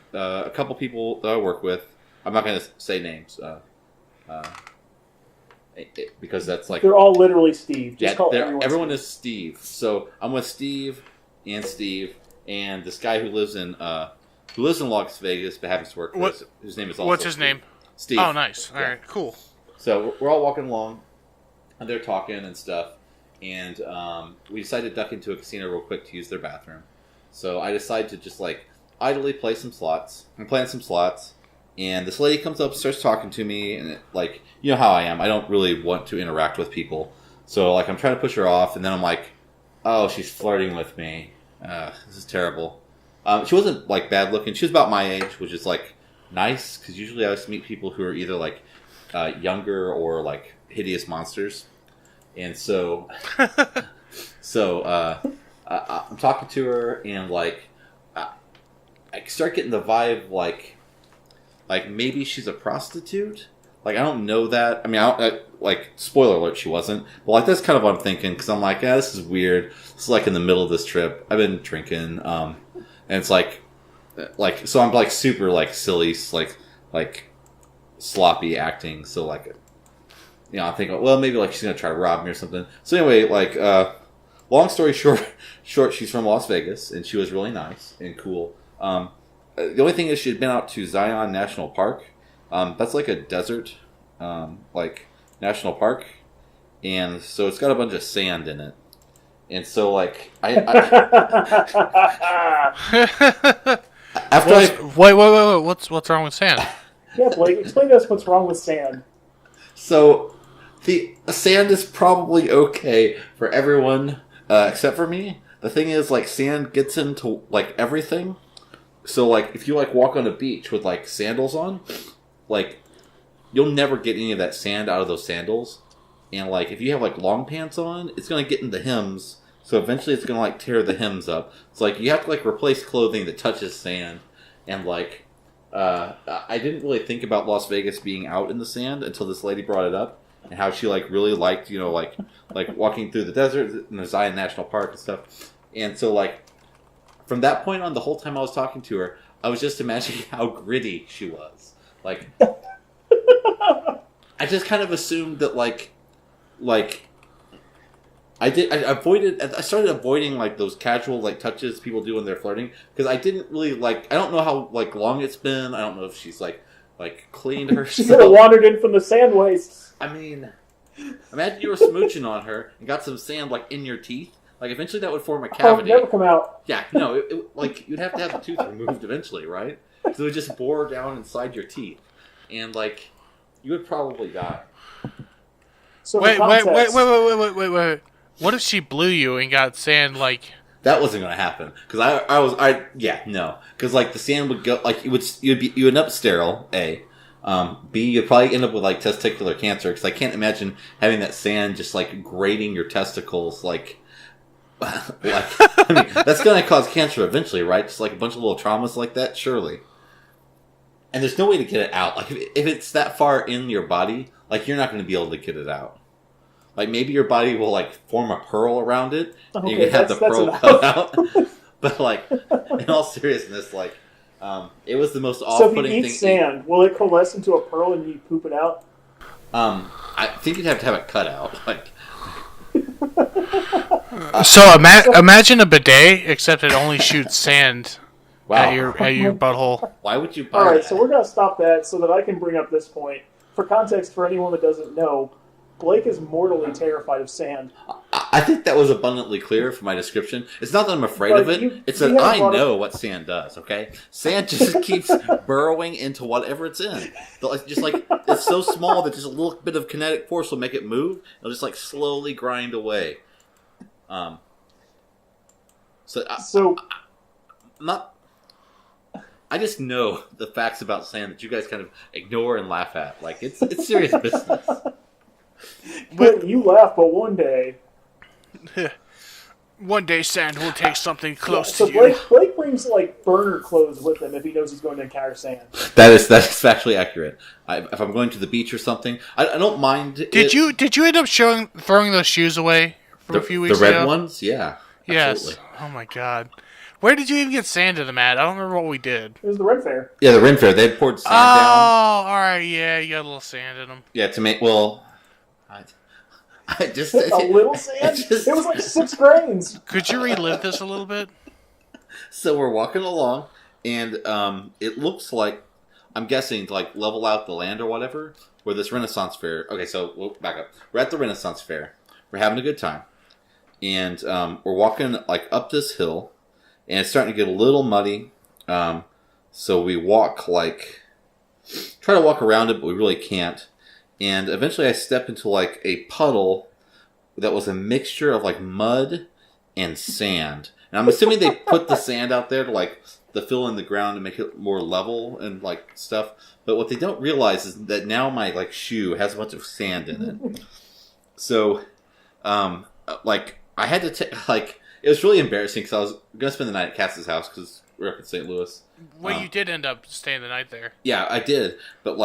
couple people that I work with. I'm not going to say names. because that's like They're all literally Steve. Just call everyone is Steve. So I'm with Steve, and this guy who lives in Las Vegas but happens to work for us, whose name is also What's his name? Steve. Oh, nice. All right, cool. So we're all walking along, and they're talking and stuff, and we decided to duck into a casino real quick to use their bathroom. So I decided to just like idly play some slots. I'm playing some slots, and this lady comes up, starts talking to me, and like, you know how I am. I don't really want to interact with people. So like I'm trying to push her off, and then I'm like, oh, she's flirting with me. This is terrible. She wasn't like bad looking. She was about my age, which is like nice because usually I always meet people who are either like younger or like hideous monsters. And so, I'm talking to her, and like I start getting the vibe like maybe she's a prostitute. Like, I don't know that. I mean, like, spoiler alert, she wasn't. But, like, that's kind of what I'm thinking, because I'm like, yeah, this is weird. This is, like, in the middle of this trip. I've been drinking, and it's, like, so I'm, like, super, like, silly, like, sloppy acting. So, like, you know, I'm thinking, well, maybe, like, she's going to try to rob me or something. So, anyway, like, long story short, she's from Las Vegas, and she was really nice and cool. The only thing is she had been out to Zion National Park. That's like a desert, like, national park, and so it's got a bunch of sand in it. And so, like, Wait, what's wrong with sand? Yeah, Blake, explain to us what's wrong with sand. So, the sand is probably okay for everyone, except for me. The thing is, like, sand gets into, like, everything. So, like, if you, like, walk on a beach with, like, sandals on, like, you'll never get any of that sand out of those sandals. And, like, if you have, like, long pants on, it's going to get in the hems. So eventually it's going to, like, tear the hems up. It's like, you have to, like, replace clothing that touches sand. And, like, I didn't really think about Las Vegas being out in the sand until this lady brought it up. And how she, like, really liked, you know, like walking through the desert in the Zion National Park and stuff. And so, like, from that point on, the whole time I was talking to her, I was just imagining how gritty she was. Like, I just kind of assumed that, like, I started avoiding, like, those casual, like, touches people do when they're flirting, because I didn't really, like, I don't know how, like, long it's been. I don't know if she's, like cleaned herself. She could have wandered in from the sand wastes. I mean, imagine you were smooching on her and got some sand, like, in your teeth. Like, eventually that would form a cavity. Oh, it would never come out. Yeah, no, like, you'd have to have the tooth removed eventually, right? So it would just bore down inside your teeth. And, like, you would probably die. So wait. What if she blew you and got sand, like... That wasn't going to happen. Because no. Because, like, the sand would go, like, you would end up sterile, A. B, you'd probably end up with, like, testicular cancer. Because I can't imagine having that sand just, like, grating your testicles, like... I mean, that's going to cause cancer eventually, right? Just, like, a bunch of little traumas like that, surely. And there's no way to get it out. Like, if it's that far in your body, like, you're not going to be able to get it out. Like, maybe your body will, like, form a pearl around it, and you can have the pearl cut out. But, like, in all seriousness, like, it was the most off-putting thing. So if you eat sand, will it coalesce into a pearl and you poop it out? I think you'd have to have it cut out. Like, so imagine a bidet, except it only shoots sand at your butthole. Why would you buy All right, that? so we're going to stop that so that I can bring up this point. For context, for anyone that doesn't know, Blake is mortally terrified of sand. I think that was abundantly clear from my description. It's not that I'm afraid of it. It's that I know what sand does, okay? Sand just keeps burrowing into whatever it's in. Just like, it's so small that just a little bit of kinetic force will make it move. It'll just, like, slowly grind away. I just know the facts about sand that you guys kind of ignore and laugh at. Like, it's serious business. But you laugh, but one day... One day sand will take something close to you. Blake brings, like, burner clothes with him if he knows he's going to encounter sand. That is factually accurate. If I'm going to the beach or something, I don't mind. Did you end up throwing those shoes away for a few weeks ago? The red ones? Yeah. Yes. Absolutely. Oh my god. Where did you even get sand to them at? I don't remember what we did. It was the Ren Fair. Yeah, the Ren Fair. They poured sand down. Oh, alright, yeah, you got a little sand in them. Yeah, to make, well... I just A little sand? just- It was like 6 grains. Could you relive this a little bit? So we're walking along, and it looks like, I'm guessing, to like level out the land or whatever, where this Renaissance fair. Okay, so we'll back up. We're at the Renaissance fair. We're having a good time, and we're walking like up this hill, and it's starting to get a little muddy. So we walk try to walk around it, but we really can't. And eventually, I step into like a puddle that was a mixture of like mud and sand. And I'm assuming they put the sand out there to fill in the ground and make it more level and like stuff. But what they don't realize is that now my like shoe has a bunch of sand in it. So, I had to take it was really embarrassing because I was gonna spend the night at Cass's house because we're up in St. Louis. Well, you did end up staying the night there. Yeah, I did. But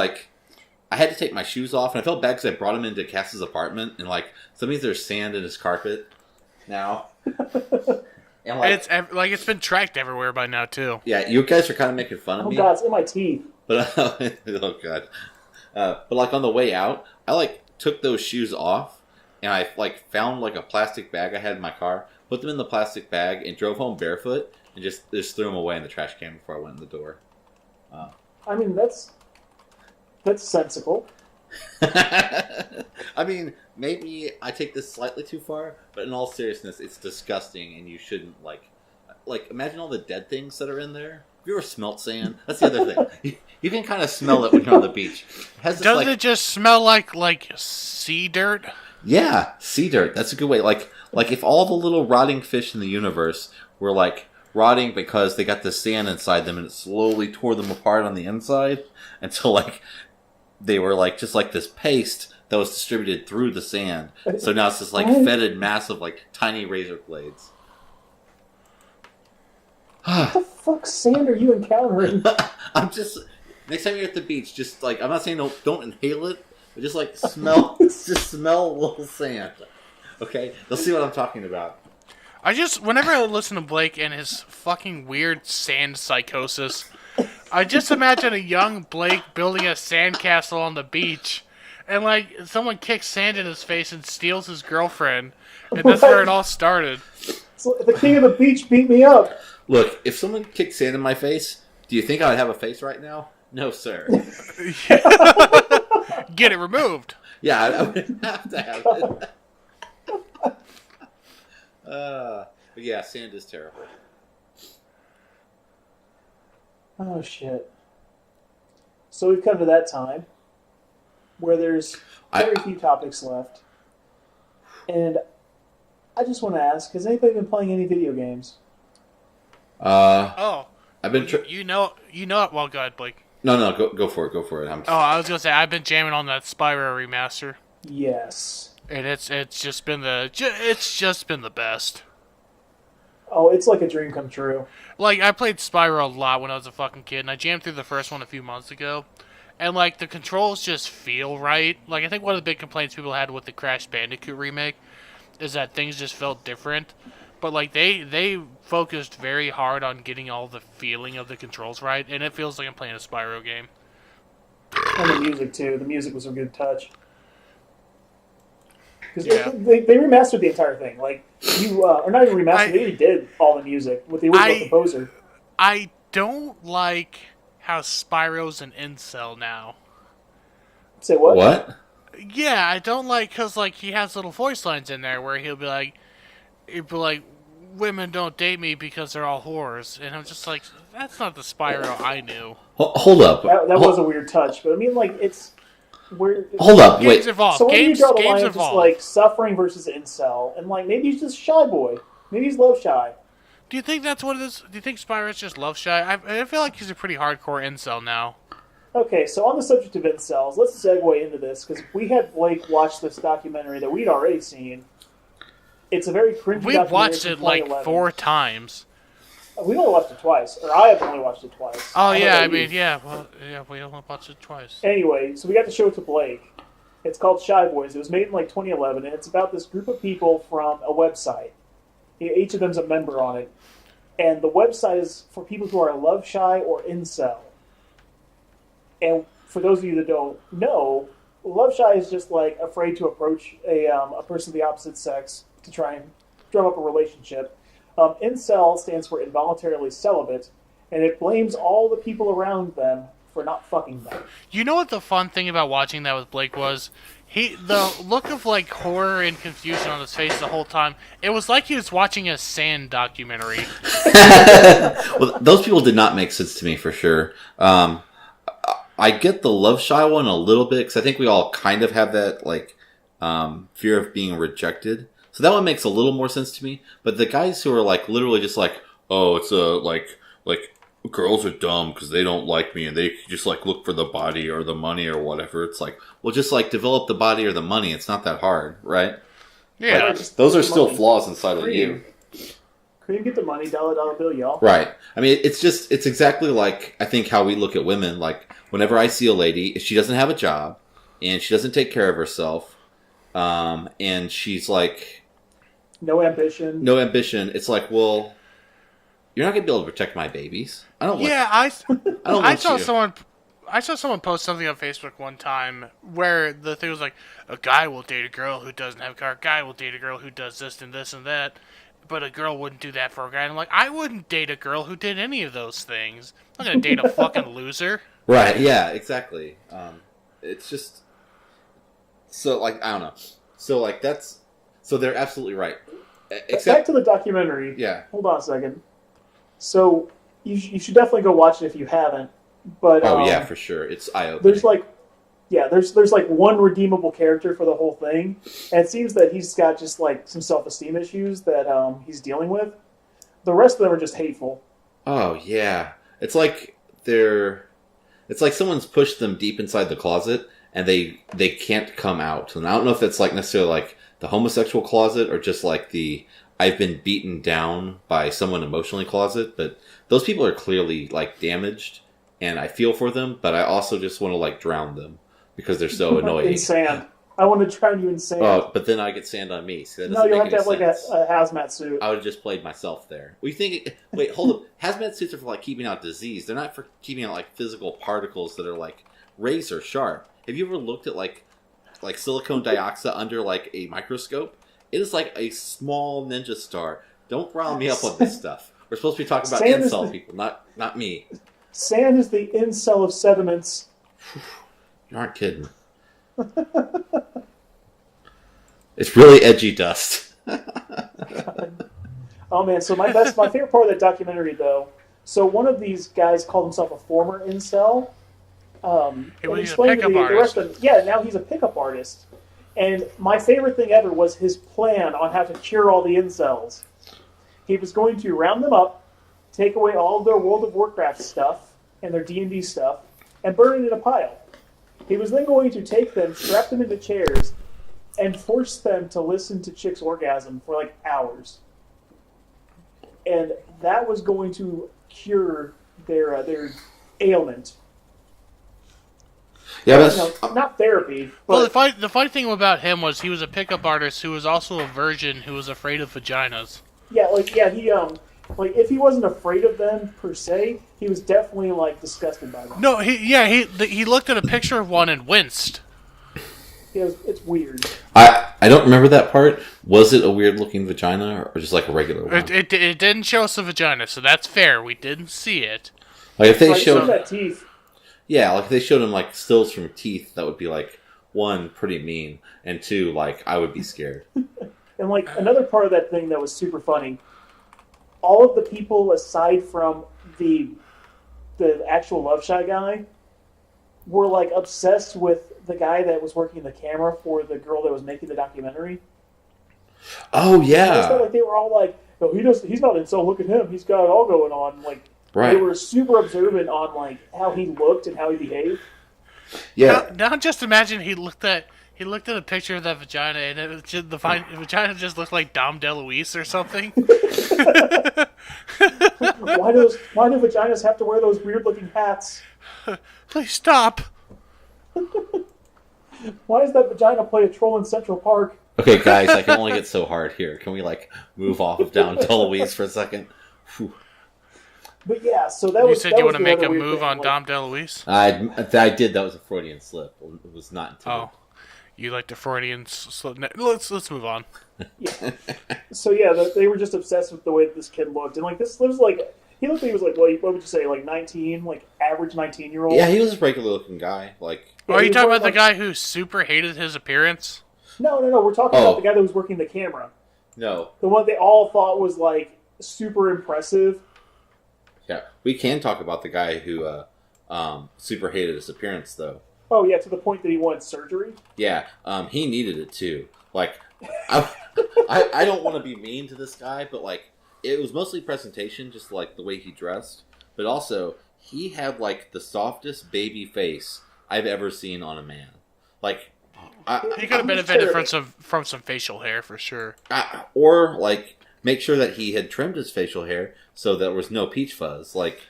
I had to take my shoes off, and I felt bad because I brought him into Cass's apartment, and that means there's sand in his carpet now. And It's been tracked everywhere by now too. Yeah, you guys are kind of making fun of me. Oh god, it's in my teeth. But oh god. But on the way out, I took those shoes off, and I found a plastic bag I had in my car, put them in the plastic bag, and drove home barefoot, and just threw them away in the trash can before I went in the door. I mean, that's sensible. I mean, maybe I take this slightly too far, but in all seriousness, it's disgusting, and you shouldn't imagine all the dead things that are in there. Have you ever smelt sand? That's the other thing. You can kind of smell it when you're on the beach. Doesn't it just smell like sea dirt? Yeah, sea dirt. That's a good way. Like if all the little rotting fish in the universe were rotting because they got the sand inside them and it slowly tore them apart on the inside until they were just this paste that was distributed through the sand. So now it's this fetid mass of tiny razor blades. What the fuck sand are you encountering? I'm just next time you're at the beach, just I'm not saying don't inhale it, but just smell smell a little sand. Okay, they'll see what I'm talking about. Whenever I listen to Blake and his fucking weird sand psychosis, I just imagine a young Blake building a sandcastle on the beach, and someone kicks sand in his face and steals his girlfriend, and that's where it all started. So the king of the beach beat me up. Look, if someone kicked sand in my face, do you think I would have a face right now? No, sir. Get it removed. Yeah, I would have to have it. But yeah, sand is terrible. Oh, shit. So we've come to that time where there's very few topics left. And I just want to ask, has anybody been playing any video games? I've been... You know it. Well, go ahead, Blake. No, go for it. I was going to say, I've been jamming on that Spyro remaster. Yes. And it's just been the best. Oh, it's like a dream come true. I played Spyro a lot when I was a fucking kid, and I jammed through the first one a few months ago. And, the controls just feel right. I think one of the big complaints people had with the Crash Bandicoot remake is that things just felt different. But, they focused very hard on getting all the feeling of the controls right, and it feels like I'm playing a Spyro game. And the music, too. The music was a good touch. Because Yeah. they remastered the entire thing. Or not even remastered, they redid all the music with the original composer. I don't like how Spyro's an incel now. Say what? What? Yeah, I don't like, because, he has little voice lines in there where he'll be like, women don't date me because they're all whores. And I'm just like, that's not the Spyro I knew. Hold up. That was a weird touch, but I mean, it's... Hold up, wait. Games evolve. So where do you draw the line of evolve. just, suffering versus incel? And, maybe he's just shy boy. Maybe he's love shy. Do you think that's what it is? Do you think Spyro's just love shy? I feel like he's a pretty hardcore incel now. Okay, so on the subject of incels, let's segue into this, because we had Blake watch this documentary that we'd already seen. It's a very cringy documentary. We've watched it, 2011. 4 times. We've only watched it twice, or I have only watched it twice. Oh, yeah, we only watched it twice. Anyway, so we got to show it to Blake. It's called Shy Boys. It was made in 2011, and it's about this group of people from a website. Each of them's a member on it. And the website is for people who are love shy or incel. And for those of you that don't know, love shy is just like afraid to approach a person of the opposite sex to try and drum up a relationship. Incel stands for involuntarily celibate, and it blames all the people around them for not fucking them. You know what the fun thing about watching that with Blake was? The look of like horror and confusion on his face the whole time. It was like he was watching a sand documentary. Well, those people did not make sense to me for sure. I get the love shy one a little bit because I think we all kind of have that like fear of being rejected. So that one makes a little more sense to me. But the guys who are like literally just like, oh, it's like girls are dumb because they don't like me and they just like look for the body or the money or whatever. It's like, well, just like develop the body or the money. It's not that hard, right? Yeah, like, those are still flaws inside of you. Cream, get the money, dollar bill, y'all. Right. I mean, it's exactly like I think how we look at women. Like whenever I see a lady, if she doesn't have a job and she doesn't take care of herself, and she's like no ambition, it's like, well, you're not gonna be able to protect my babies. I don't. Yeah, I don't. I saw someone. I saw someone post something on Facebook one time where the thing was like, a guy will date a girl who doesn't have a car. A guy will date a girl who does this and this and that. But a girl wouldn't do that for a guy. And I'm like, I wouldn't date a girl who did any of those things. I'm not gonna date a fucking loser. Right? Yeah. Exactly. It's just so like I don't know. So like that's so they're absolutely right. Back to the documentary. Yeah. Hold on a second. So you should definitely go watch it if you haven't. But yeah, for sure, it's eye-opening. There's like one redeemable character for the whole thing, and it seems that he's got just like some self-esteem issues that he's dealing with. The rest of them are just hateful. Oh yeah, it's like someone's pushed them deep inside the closet and they can't come out. And I don't know if it's like necessarily like the homosexual closet or just like the I've been beaten down by someone emotionally closet, but those people are clearly like damaged. And I feel for them, but I also just want to like drown them because they're so annoying. In sand. I want to drown you in sand. Oh, but then I get sand on me. So that no, you'll have to have sense. like a hazmat suit. I would have just played myself there. We think? Wait, hold up. Hazmat suits are for like keeping out disease. They're not for keeping out like physical particles that are like razor sharp. Have you ever looked at like silicone dioxide under like a microscope? It is like a small ninja star. Don't rile me up on this stuff. We're supposed to be talking about incel people, not me. Sand is the incel of sediments. You aren't kidding. It's really edgy dust. Oh man, so my favorite part of that documentary though. So one of these guys called himself a former incel. And he's a pickup the artist. rest of them, yeah, now he's a pickup artist. And my favorite thing ever was his plan on how to cure all the incels. He was going to round them up, take away all of their World of Warcraft stuff and their D&D stuff, and burn it in a pile. He was then going to take them, strap them into chairs, and force them to listen to chicks orgasm for like hours. And that was going to cure their ailment. Yeah, that's not therapy. Well, But the funny thing about him was he was a pickup artist who was also a virgin who was afraid of vaginas. he if he wasn't afraid of them per se, he was definitely like disgusted by them. No, he looked at a picture of one and winced. It's weird. I don't remember that part. Was it a weird looking vagina or just like a regular one? It didn't show us a vagina, so that's fair. We didn't see it. Like if they showed showed that teeth. Yeah, like if they showed him like stills from teeth, that would be like one, pretty mean, and two, like I would be scared. And like another part of that thing that was super funny, all of the people aside from the actual Love Shy guy were like obsessed with the guy that was working the camera for the girl that was making the documentary. Oh yeah. Like they were all like, "No, he's not incel. Look at him. He's got it all going on." Like right. They were super observant on like how he looked and how he behaved. Yeah. Now just imagine he looked at a picture of that vagina and it was just, the vagina just looked like Dom DeLuise or something. Why do vaginas have to wear those weird looking hats? Please stop. Why does that vagina play a troll in Central Park? Okay, guys, I can only get so hard here. Can we like move off of Dom DeLuise for a second? Whew. But yeah, so that You was. said That you was want to the make other a weird move thing, on like, Dom DeLuise? I did. That was a Freudian slip. It was not intended. Oh, you like the Freudian slip? Let's move on. Yeah. So yeah, they were just obsessed with the way that this kid looked, and like this was like he looked like he was like what would you say, like 19, like average 19-year-old. Yeah, he was a regular looking guy. Like, Oh, are he you was talking wearing, about the like- guy who super hated his appearance? No. We're talking Oh. about the guy that was working the camera, no, the one they all thought was like super impressive. yeah, we can talk about the guy who super hated his appearance, though. Oh yeah, to the point that he wanted surgery. Yeah, he needed it too. Like, I don't want to be mean to this guy, but like, it was mostly presentation, just like the way he dressed, but also he had like the softest baby face I've ever seen on a man. Like, He could have benefited from some facial hair for sure. or like make sure that he had trimmed his facial hair so there was no peach fuzz. Like,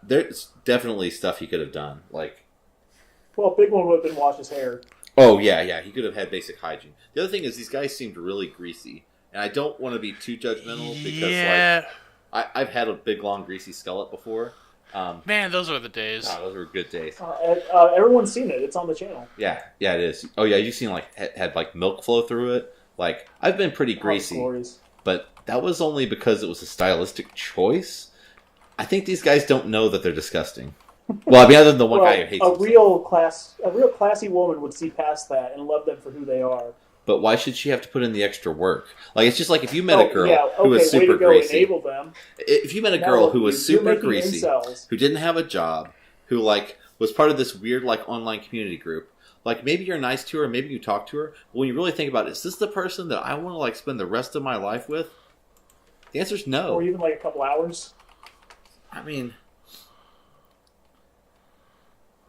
there's definitely stuff he could have done. Like, Well, big one would have been wash his hair. oh yeah, he could have had basic hygiene. The other thing is these guys seemed really greasy, and I don't want to be too judgmental because like I've had a big long greasy skillet before. Man, those were the days. Those were good days. Everyone's seen it. It's on the channel. Yeah, it is. Oh yeah, you seen like had like milk flow through it. Like, I've been pretty greasy, but that was only because it was a stylistic choice. I think these guys don't know that they're disgusting. Well, I mean, other than the one guy who hates a himself. a real classy woman would see past that and love them for who they are. But why should she have to put in the extra work? Like, it's just like if you met a girl who was way super to go, greasy. enable them. If you met a girl who was you're super making greasy, incels. who didn't have a job, who like was part of this weird like online community group, like maybe you're nice to her, maybe you talk to her, but when you really think about it, is this the person that I want to like spend the rest of my life with? The answer is no. Or even like a couple hours. I mean,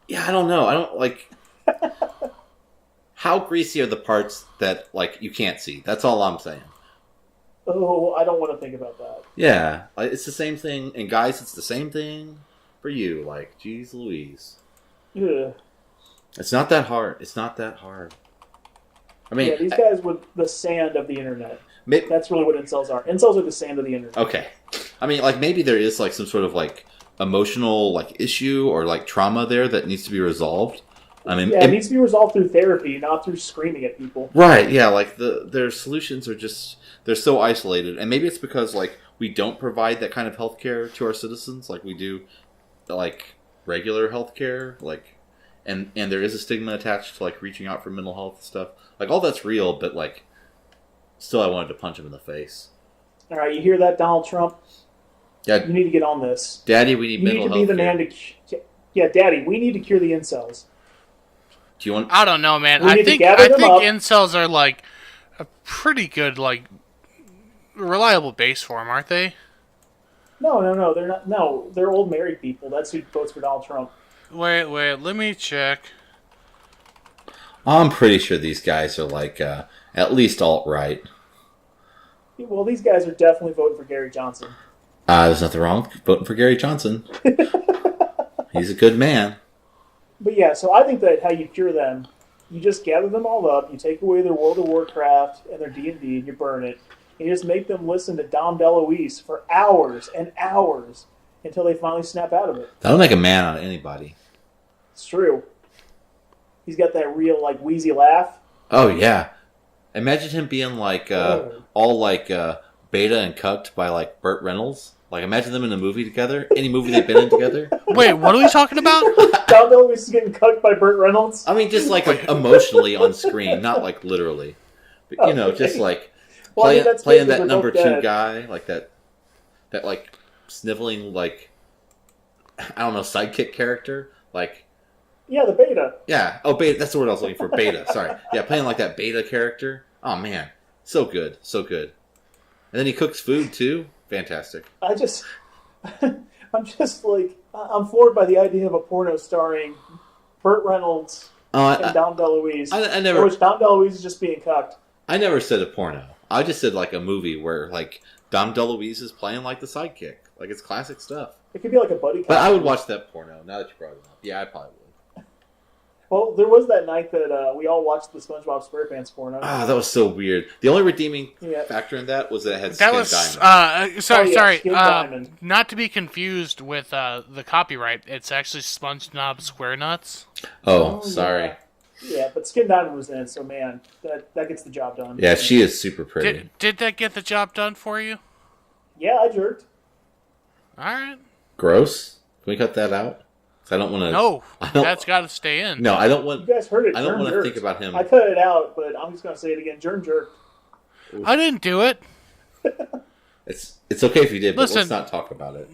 yeah, I don't know. I don't like. How greasy are the parts that like you can't see? That's all I'm saying. Oh, I don't want to think about that. Yeah, like, it's the same thing, and guys, it's the same thing for you. Like, geez, Louise, Ugh. it's not that hard. It's not that hard. I mean, Yeah, these guys with the sand of the internet. maybe, That's really what incels are. Incels are the sand of the internet. okay. I mean, like maybe there is like some sort of like emotional like issue or like trauma there that needs to be resolved. I mean, Yeah, it needs to be resolved through therapy, not through screaming at people. right? Yeah, like their solutions are just they're so isolated, and maybe it's because like we don't provide that kind of healthcare to our citizens like we do like regular healthcare, like and there is a stigma attached to like reaching out for mental health stuff. Like all that's real, but like still, I wanted to punch him in the face. All right, you hear that, Donald Trump? Yeah, You need to get on this. Daddy, we need You mental need to health be the care. man to. Yeah, Daddy, we need to cure the incels. Do you want? I don't know, man. We I need to think gather them up. incels are like a pretty good, like reliable base for them, aren't they? No, they're not. No, they're old married people. That's who votes for Donald Trump. Wait, let me check. I'm pretty sure these guys are like at least alt right. Well, these guys are definitely voting for Gary Johnson. There's nothing wrong with voting for Gary Johnson. He's a good man. But yeah, so I think that how you cure them, you just gather them all up, you take away their World of Warcraft and their D&D, and you burn it, and you just make them listen to Dom DeLuise for hours and hours until they finally snap out of it. That'll make a man out of anybody. It's true. He's got that real, like, wheezy laugh. Oh yeah, imagine him being like Oh. all like beta and cucked by like Burt Reynolds. Like imagine them in a movie together. Any movie they've been in together. Wait, what are we talking about? Dom DeLuise is getting cucked by Burt Reynolds. I mean, just like emotionally on screen, not like literally. But you know, Okay. just like Well, I mean, that's playing good 'cause that they're number both two dead. guy, like that like sniveling like I don't know sidekick character, like. Yeah, the beta. Yeah. Oh, beta. That's the word I was looking for. Beta. Sorry. Yeah, playing like that beta character. Oh man, so good, so good. And then he cooks food too. Fantastic. I'm just like, I'm floored by the idea of a porno starring Burt Reynolds and Dom DeLuise. I In never. which Dom DeLuise is just being cucked. I never said a porno. I just said like a movie where like Dom DeLuise is playing like the sidekick. Like it's classic stuff. It could be like a buddy. But I would comedy. watch that porno. Now that you brought it up, yeah, I probably would. Well, there was that night that we all watched the SpongeBob SquarePants porno. Ah, that was so weird. The only redeeming Yeah. factor in that was that it had That Skin was Diamond. sorry. Skin Diamond. Not to be confused with the copyright. It's actually SpongeBob SquareNuts. Oh, sorry. Yeah, but Skin Diamond was in it, so man, that gets the job done. Yeah, she is super pretty. Did that get the job done for you? Yeah, I jerked. All right. Gross? Can we cut that out? 'Cause I don't want to. No, that's got to stay in. No, I don't want. You guys heard it. I don't Jern want to jerked. think about him. I cut it out, but I'm just gonna say it again. Jern jerked. I didn't do it. It's okay if you did, but Listen. let's not talk about it.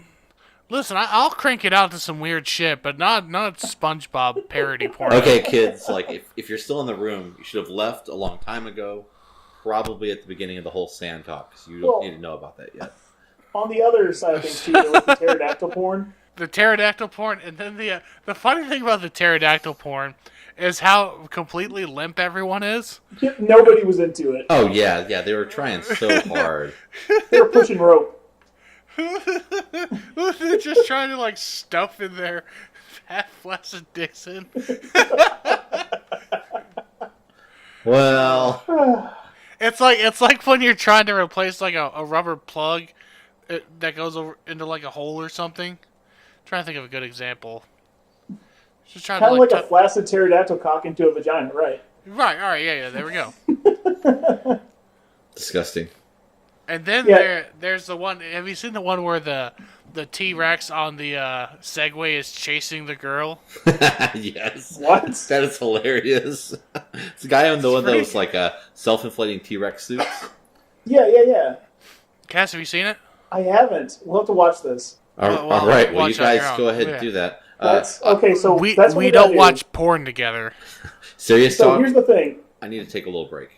Listen, I'll crank it out to some weird shit, but not SpongeBob parody porn. Okay, kids, like if you're still in the room, you should have left a long time ago. Probably at the beginning of the whole sand talk, because you don't need to know about that yet. On the other side of things, too, there was the pterodactyl porn. The pterodactyl porn, and then the funny thing about the pterodactyl porn is how completely limp everyone is. Nobody was into it. Oh yeah, they were trying so hard. They were pushing rope. They're just trying to like stuff in their half flaccid dicks in. Well, It's like when you're trying to replace like a rubber plug that goes over into like a hole or something. I'm trying to think of a good example. Just trying Kind to of like a flaccid pterodactyl cock into a vagina, right? Right, all right, yeah, there we go. disgusting. And then there's the one. Have you seen the one where the T-Rex on the Segway is chasing the girl? Yes. What? That is hilarious. It's the guy on the one that was like a self-inflating T-Rex suit. Yeah. Cass, have you seen it? I haven't. We'll have to watch this. All right. Well, you watch on your guys own. go ahead and Yeah. do that. That's okay. So we that's what we gotta don't do. watch porn together. Serious So talk. here's the thing. I need to take a little break.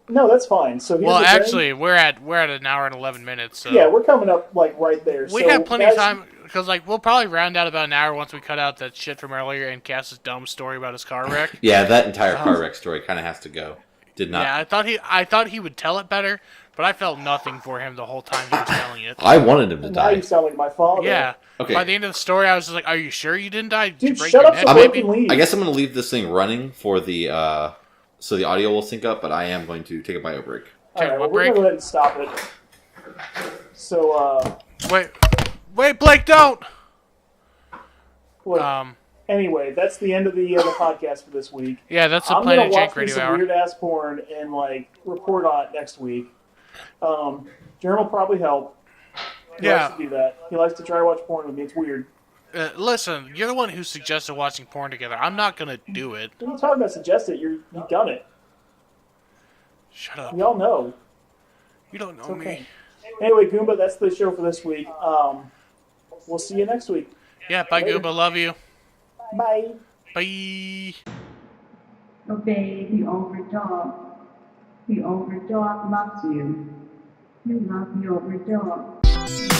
No, that's fine. So here's Well, the thing. actually, we're at an hour and 11 minutes. So Yeah, we're coming up like right there. we so have plenty guys, of time because like we'll probably round out about an hour once we cut out that shit from earlier and Cass's dumb story about his car wreck. Yeah, that entire car wreck story kind of has to go. Did not. Yeah, I thought he would tell it better, but I felt nothing for him the whole time he was telling it. I wanted him to Now die. you sound like my father. Yeah. Okay. By the end of the story, I was just like, "Are you sure you didn't die? Did you Dude, break shut your up neck, so maybe?" we can leave. I guess I'm going to leave this thing running for the so the audio will sync up, but I am going to take a bio break. All right, well, what we're break? gonna go ahead and stop it. So, Wait, Blake, don't. look, anyway, that's the end of the podcast for this week. Yeah, that's the I'm gonna Planet watch Jank me Radio some Hour. weird ass porn and like report on it next week. Jerem will probably help. He likes to do that. He likes to try to watch porn with me. It's weird. Listen, you're the one who suggested watching porn together. I'm not gonna do it. When you talk about suggest it, you've done it. Shut up. We all know. You don't know It's okay. me. Anyway, Goomba, that's the show for this week. We'll see you next week. Yeah, bye, Later. Gooba. Love you. Bye. Bye. Obey the older dog. The older dog loves you. You love the older dog.